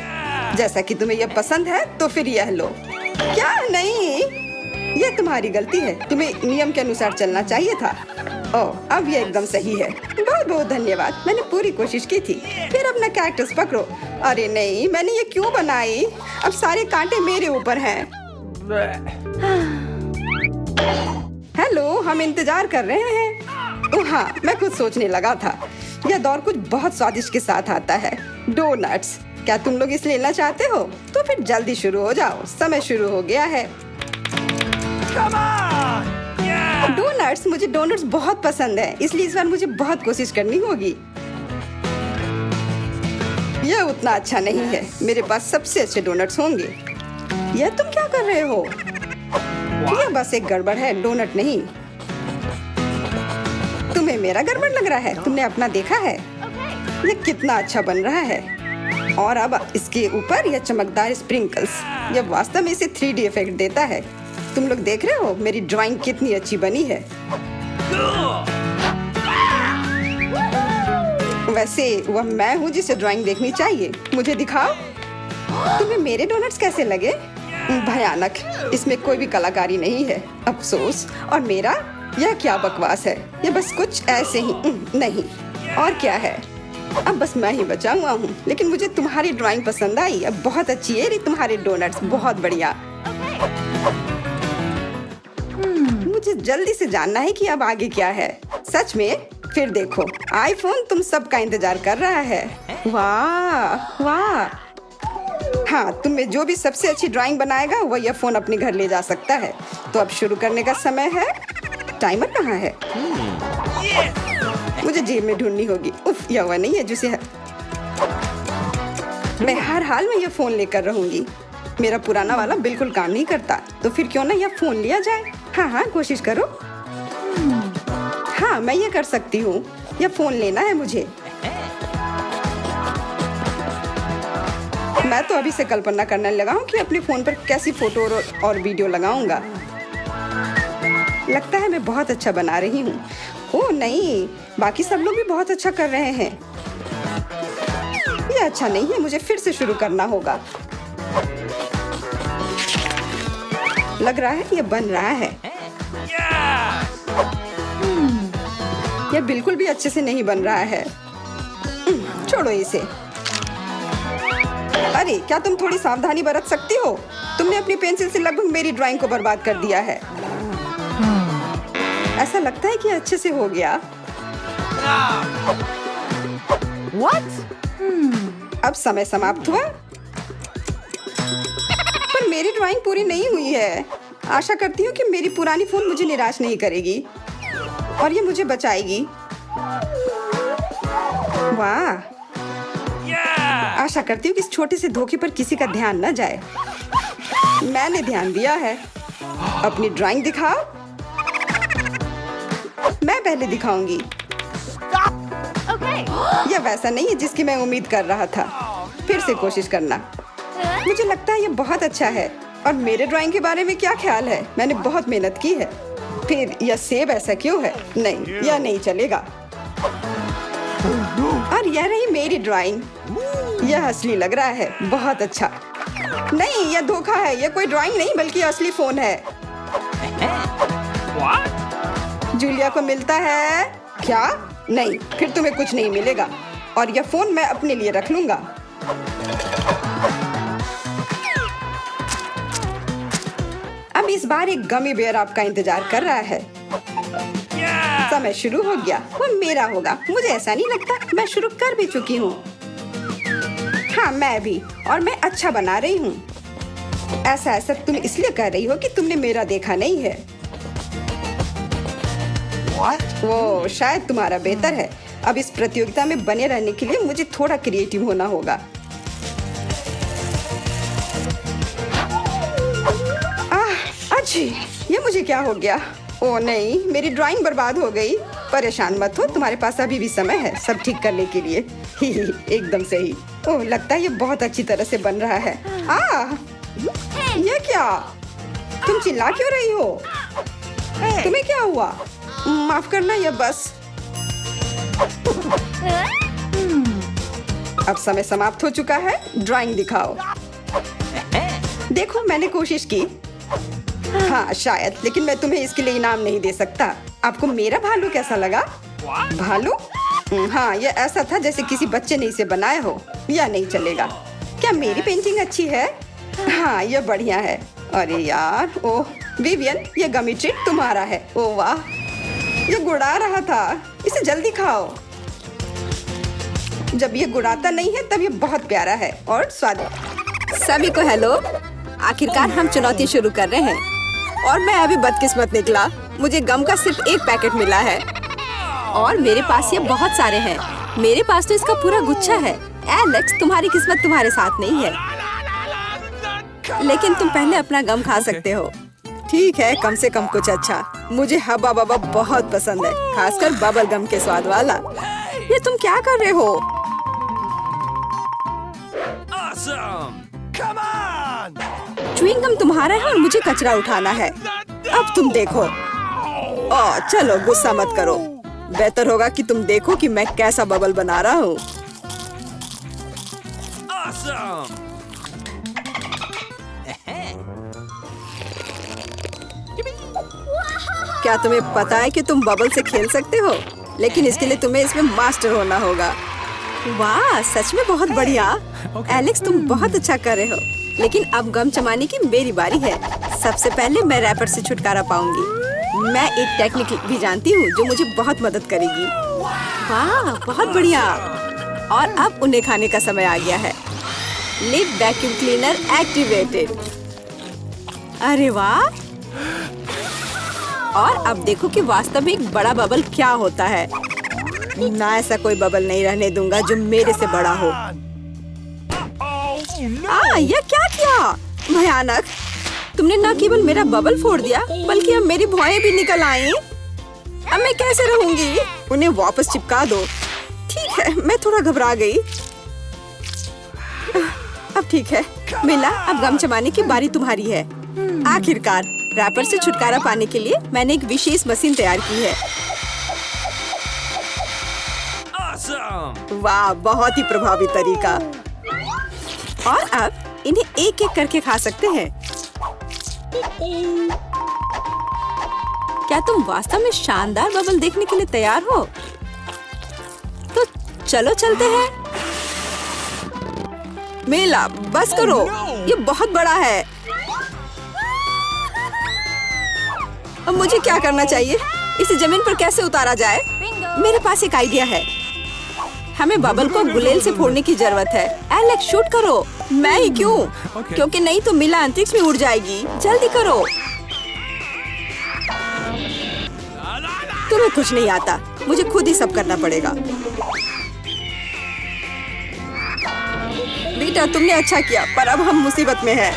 जैसा कि तुम्हें यह पसंद है तो फिर यह लो। क्या नहीं, यह तुम्हारी गलती है। तुम्हें नियम के अनुसार चलना चाहिए था। ओह, अब यह एकदम सही है। बहुत बहुत धन्यवाद। मैंने पूरी कोशिश की थी। फिर अपना कैक्टस पकड़ो। अरे नहीं, मैंने ये क्यों बनाई? अब सारे कांटे मेरे ऊपर हैं। हेलो, हम इंतजार कर रहे हैं। ओह हाँ, मैं कुछ सोचने लगा था। यह दौर कुछ बहुत स्वादिष्ट के साथ आता है। डोनट्स। क्या तुम लोग इसे लेना चाहते हो? तो फिर जल्दी शुरू हो जाओ। समय शुरू हो गया है। Come on! Yeah! डोनट्स, मुझे डोनट्स बहुत पसंद है, इसलिए इस बार मुझे बहुत कोशिश करनी होगी। यह उतना अच्छा नहीं है। मेरे पास सबसे अच्छे डोनट्स होंगे। यह तुम क्या कर रहे हो? यह बस एक गड़बड़ है, डोनट नहीं। तुम्हें मेरा गड़बड़ लग रहा है? तुमने अपना देखा है? यह कितना अच्छा बन रहा है। और अब इसके ऊपर यह चमकदार स्प्रिंकल्स, यह वास्तव में इसे 3D इफेक्ट देता है। तुम लोग देख रहे हो मेरी ड्राइंग कितनी अच्छी बनी है। Cool! वैसे वह मैं हूँ जिसे ड्राइंग देखनी चाहिए। मुझे दिखाओ। तुम्हें मेरे डोनट्स कैसे लगे? भयानक। इसमें कोई भी कलाकारी नहीं है। अफसोस। और मेरा, यह क्या बकवास है। यह बस कुछ ऐसे ही नहीं। और क्या है? अब बस मैं ही बचा हुआ हूँ। लेकिन मुझे तुम्हारी ड्राइंग पसंद आई। अब बहुत अच्छी है तुम्हारे डोनट्स। बहुत बढ़िया। मुझे जल्दी से जानना है कि अब आगे क्या है। सच में? फिर देखो, आईफोन तुम सबका इंतजार कर रहा है। वाह वाह। हाँ, तुम्हें जो भी सबसे अच्छी ड्राइंग बनाएगा वो यह फोन अपने घर ले जा सकता है। तो अब शुरू करने का समय है। टाइमर कहाँ है? मुझे जेब में ढूंढनी होगी। उफ, यह वह नहीं है जिसे मैं हर हाल में यह फोन लेकर रहूंगी। मेरा पुराना वाला बिल्कुल काम नहीं करता, तो फिर क्यों ना यह फोन लिया जाए। हाँ हाँ, कोशिश करो। हाँ, मैं ये कर सकती हूँ। यह फोन लेना है मुझे। मैं तो अभी से कल्पना करने लगा हूँ कि अपने फोन पर कैसी फोटो और वीडियो लगाऊंगा। लगता है मैं बहुत अच्छा बना रही हूँ। ओह नहीं, बाकी सब लोग भी बहुत अच्छा कर रहे हैं। यह अच्छा नहीं है, मुझे फिर से शुरू करना होगा। लग रहा है यह बन रहा है। Yeah! यह बिल्कुल भी अच्छे से नहीं बन रहा है। छोड़ो इसे। अरे, क्या तुम थोड़ी सावधानी बरत सकती हो? तुमने अपनी पेंसिल से लगभग मेरी ड्राइंग को बर्बाद कर दिया है। ऐसा लगता है कि अच्छे से हो गया। अब समय समाप्त हुआ, पर मेरी ड्राइंग पूरी नहीं हुई है। आशा करती हूँ कि मेरी पुरानी फोन मुझे निराश नहीं करेगी और ये मुझे बचाएगी। वाह, Yeah! आशा करती हूँ कि इस छोटे से धोखे पर किसी का ध्यान न जाए। मैंने ध्यान दिया है। अपनी ड्राइंग दिखाओ। मैं पहले दिखाऊंगी। यह वैसा नहीं है जिसकी मैं उम्मीद कर रहा था। फिर से कोशिश करना। मुझे लगता है यह बहुत अच्छा है। और मेरे ड्राइंग के बारे में क्या ख्याल है? मैंने बहुत मेहनत की है। फिर यह सेब ऐसा क्यों है? नहीं, यह नहीं चलेगा। और यह रही मेरी ड्राइंग। यह असली लग रहा है। बहुत अच्छा। नहीं, यह धोखा है। यह कोई ड्राइंग नहीं बल्कि असली फोन है। What? जूलिया को मिलता है क्या? नहीं, फिर तुम्हें कुछ नहीं मिलेगा। और यह फोन मैं अपने लिए रख लूंगा। अब इस बार एक गमी बेयर आपका इंतजार कर रहा है। Yeah! समय शुरू हो गया, वो मेरा होगा। मुझे ऐसा नहीं लगता, मैं शुरू कर भी चुकी हूँ। हाँ मैं भी, और मैं अच्छा बना रही हूँ। ऐसा तुम इसलिए कह रही हो कि तुमने मेरा देखा नहीं है। What? वो शायद तुम्हारा बेहतर है। अब इस प्रतियोगिता में बने रहने के लिए मुझे थोड़ा क्रिएटिव होना होगा। अच्छी, ये मुझे क्या हो गया? ओ नहीं, मेरी ड्राइंग बर्बाद हो गई। परेशान मत हो, तुम्हारे पास अभी भी समय है सब ठीक करने के लिए। एकदम सही। ओह, लगता है ये बहुत अच्छी तरह से बन रहा है। ये क्या? तुम चिल्ला क्यों रही हो? तुम्हें क्या हुआ? माफ करना, ये बस। अब समय समाप्त हो चुका है। ड्राइंग दिखाओ। देखो, मैंने कोशिश की। हाँ शायद, लेकिन मैं तुम्हें इसके लिए इनाम नहीं दे सकता। आपको मेरा भालू कैसा लगा? भालू? हाँ, ये ऐसा था जैसे किसी बच्चे ने इसे बनाया हो। या नहीं चलेगा। क्या मेरी पेंटिंग अच्छी है? हाँ, ये बढ़िया है। अरे यार, ओह विवियन, ये गमी ट्रीट तुम्हारा है। ओह वाह, ये गुड़ा रहा था। इसे जल्दी खाओ। जब ये गुड़ाता नहीं है तब ये बहुत प्यारा है और स्वादिष्ट। सभी को हेलो। आखिरकार हम चुनौती शुरू कर रहे हैं और मैं अभी बदकिस्मत निकला। मुझे गम का सिर्फ एक पैकेट मिला है और मेरे पास ये बहुत सारे हैं। मेरे पास तो इसका पूरा गुच्छा है। एलेक्स, तुम्हारी किस्मत तुम्हारे साथ नहीं है, लेकिन तुम पहले अपना गम खा सकते हो। ठीक है, कम से कम कुछ अच्छा। मुझे हब्बा बब्बा बहुत पसंद है, खासकर बबल गम के स्वाद वाला। ये तुम क्या कर रहे हो? Awesome! Come on! Chewing gum तुम्हारा है और मुझे कचरा उठाना है। अब तुम देखो। चलो गुस्सा मत करो। बेहतर होगा कि तुम देखो कि मैं कैसा बबल बना रहा हूँ। Awesome! क्या तुम्हें पता है कि तुम बबल से खेल सकते हो? लेकिन इसके लिए तुम्हें इसमें मास्टर होना होगा। वाह, सच में बहुत बढ़िया। एलेक्स, तुम बहुत अच्छा कर रहे हो। लेकिन अब गम चबाने की मेरी बारी है। सबसे पहले मैं रैपर से छुटकारा पाऊंगी। मैं एक टेक्निक भी जानती हूँ जो मुझे बहुत मदद करेगी। वाह, बहुत बढ़िया। और अब उन्हें खाने का समय आ गया है। Lip vacuum cleaner activated. अरे वाह। और अब देखो कि वास्तव में एक बड़ा बबल क्या होता है। ना, ऐसा कोई बबल नहीं रहने दूंगा जो मेरे से बड़ा हो। ये क्या किया? भयानक। तुमने न केवल मेरा बबल फोड़ दिया, बल्कि अब मेरी भौएं भी निकल आई। अब मैं कैसे रहूंगी? उन्हें वापस चिपका दो। ठीक है, मैं थोड़ा घबरा गई। अब ठीक है। मिला, अब गम चबाने की बारी तुम्हारी है। आखिरकार रैपर से छुटकारा पाने के लिए मैंने एक विशेष मशीन तैयार की है। Awesome! वाह, बहुत ही प्रभावी तरीका। और अब इन्हें एक एक करके खा सकते हैं। क्या तुम वास्तव में शानदार बबल देखने के लिए तैयार हो? तो चलो चलते हैं। मेला, बस करो। ये बहुत बड़ा है। अब मुझे क्या करना चाहिए? इसे जमीन पर कैसे उतारा जाए? मेरे पास एक आइडिया है। हमें बबल को गुलेल से फोड़ने की जरूरत है। एलेक्स, शूट करो। मैं ही क्यों? क्योंकि नहीं तो मिला अंतरिक्ष में उड़ जाएगी। जल्दी करो। तुम्हें कुछ नहीं आता, मुझे खुद ही सब करना पड़ेगा। बेटा, तुमने अच्छा किया, पर अब हम मुसीबत में हैं।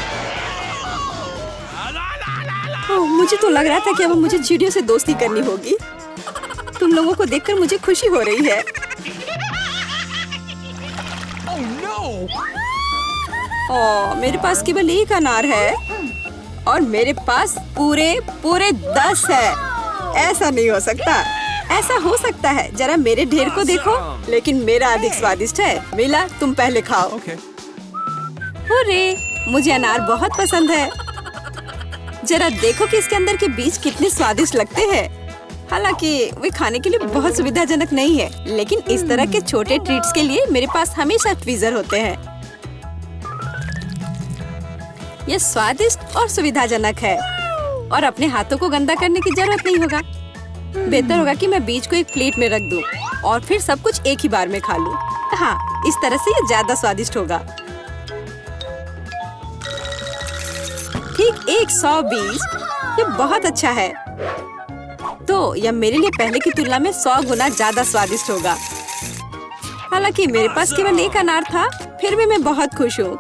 ओह, मुझे तो लग रहा था कि अब मुझे चिड़ियों से दोस्ती करनी होगी। तुम लोगों को देखकर मुझे खुशी हो रही है। ओह, मेरे पास केवल एक अनार है और मेरे पास पूरे 10 है। ऐसा नहीं हो सकता। ऐसा हो सकता है। जरा मेरे ढेर को देखो, लेकिन मेरा अधिक स्वादिष्ट है। मिला, तुम पहले खाओ। हुर्रे, मुझे अनार बहुत पसंद है। जरा देखो कि इसके अंदर के बीज कितने स्वादिष्ट लगते हैं। हालांकि वे खाने के लिए बहुत सुविधाजनक नहीं है, लेकिन इस तरह के छोटे ट्रीट्स के लिए मेरे पास हमेशा ट्वीजर होते हैं। यह स्वादिष्ट और सुविधाजनक है और अपने हाथों को गंदा करने की जरूरत नहीं होगा। बेहतर होगा कि मैं बीज को एक प्लेट में रख दूं और फिर सब कुछ एक ही बार में खा लूं। हाँ, इस तरह से ये ज्यादा स्वादिष्ट होगा। ठीक 100 बीज, ये बहुत अच्छा है। तो यह मेरे लिए पहले की तुलना में 100 गुना ज्यादा स्वादिष्ट होगा। हालांकि मेरे पास केवल एक अनार था, फिर भी मैं बहुत खुश हूँ।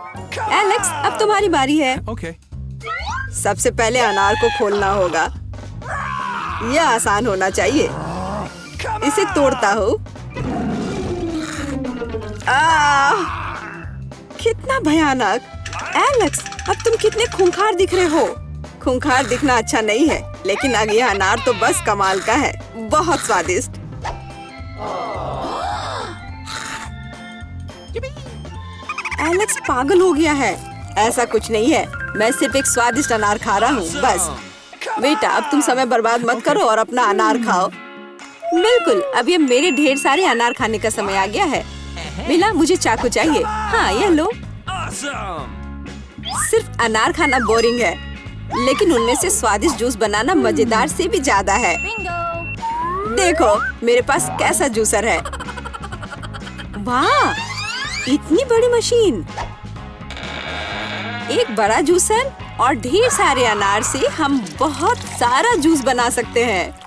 एलेक्स, अब तुम्हारी बारी है। Okay. सबसे पहले अनार को खोलना होगा। यह आसान होना चाहिए। इसे तोड़ता हूँ। कितना भयानक! एलेक्स, अब तुम कितने खूंखार दिख रहे हो। खूंखार दिखना अच्छा नहीं है, लेकिन अब यह अनार तो बस कमाल का है। बहुत स्वादिष्ट। एलेक्स पागल हो गया है। ऐसा कुछ नहीं है, मैं सिर्फ एक स्वादिष्ट अनार खा रहा हूँ बस। बेटा, अब तुम समय बर्बाद मत करो और अपना अनार खाओ। बिल्कुल, अब ये मेरे ढेर सारे अनार खाने का समय आ गया है। मिला, मुझे चाकू चाहिए। हाँ, यह लो। Awesome. सिर्फ अनार खाना बोरिंग है, लेकिन उनमें से स्वादिष्ट जूस बनाना मजेदार से भी ज्यादा है। देखो मेरे पास कैसा जूसर है। वाह, इतनी बड़ी मशीन। एक बड़ा जूसर और ढेर सारे अनार से हम बहुत सारा जूस बना सकते हैं।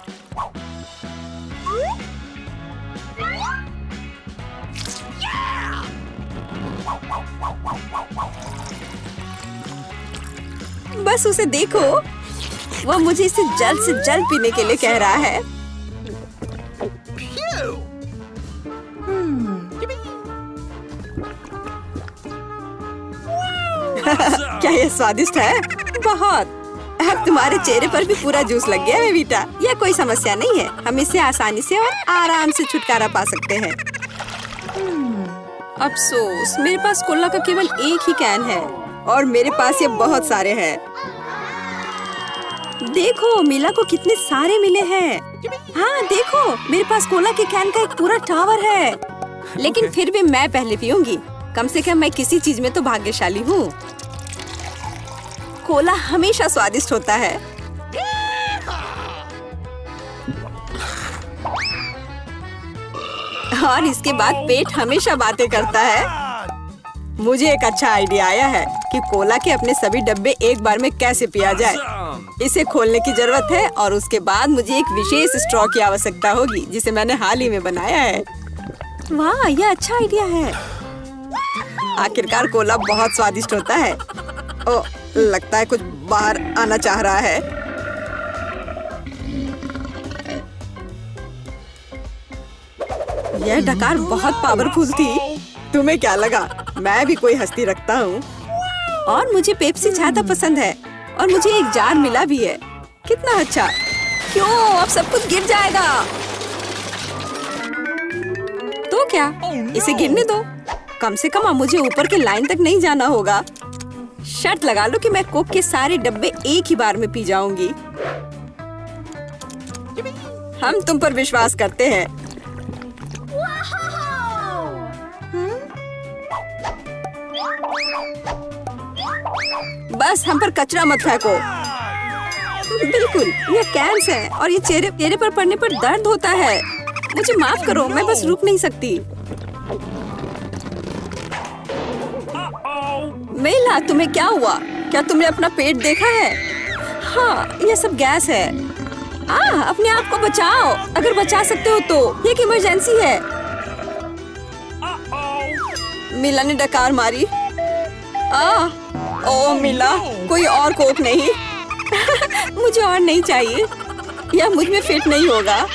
बस उसे देखो, वह मुझे इसे जल्द से जल्द पीने के लिए कह रहा है। क्या ये स्वादिष्ट है? बहुत। अब तुम्हारे चेहरे पर भी पूरा जूस लग गया है वीटा। यह कोई समस्या नहीं है, हम इससे आसानी से और आराम से छुटकारा पा सकते हैं। अफसोस, मेरे पास कोला का केवल एक ही कैन है और मेरे पास ये बहुत सारे हैं। देखो मीला को कितने सारे मिले हैं। हाँ देखो, मेरे पास कोला के कैन का एक पूरा टावर है। लेकिन फिर भी मैं पहले पीऊंगी। कम से कम मैं किसी चीज में तो भाग्यशाली हूँ। कोला हमेशा स्वादिष्ट होता है। और इसके बाद पेट हमेशा बातें करता है। मुझे एक अच्छा आइडिया आया है कि कोला के अपने सभी डब्बे एक बार में कैसे पिया जाए। Awesome. इसे खोलने की जरूरत है और उसके बाद मुझे एक विशेष स्ट्रॉ की आवश्यकता होगी, जिसे मैंने हाल ही में बनाया है। वाह, यह अच्छा आइडिया है। आखिरकार कोला बहुत स्वादिष्ट होता है। ओ, लगता है कुछ बाहर आना चाह रहा है। यह डकार बहुत पावरफुल थी। तुम्हें क्या लगा मैं भी कोई हस्ती रखता हूँ? और मुझे पेप्सी ज्यादा पसंद है और मुझे एक जार मिला भी है। कितना अच्छा! क्यों, अब सब कुछ गिर जाएगा। तो क्या, इसे गिरने दो। कम से कम अब मुझे ऊपर के लाइन तक नहीं जाना होगा। शर्त लगा लो कि मैं कोक के सारे डब्बे एक ही बार में पी जाऊंगी। हम तुम पर विश्वास करते हैं। बस हम पर कचरा मत फेंको। बिल्कुल, ये कैंस है और ये चेहरे पर पड़ने पर दर्द होता है। मुझे माफ करो, मैं बस रुक नहीं सकती। मेला, तुम्हें क्या हुआ? क्या तुमने अपना पेट देखा है? हाँ, ये सब गैस है। अपने आप को बचाओ, अगर बचा सकते हो तो। ये एक इमरजेंसी है। मिला ने डकार मारी। ओ मिला, कोई और कोक नहीं। मुझे और नहीं चाहिए, यह मुझ में फिट नहीं होगा।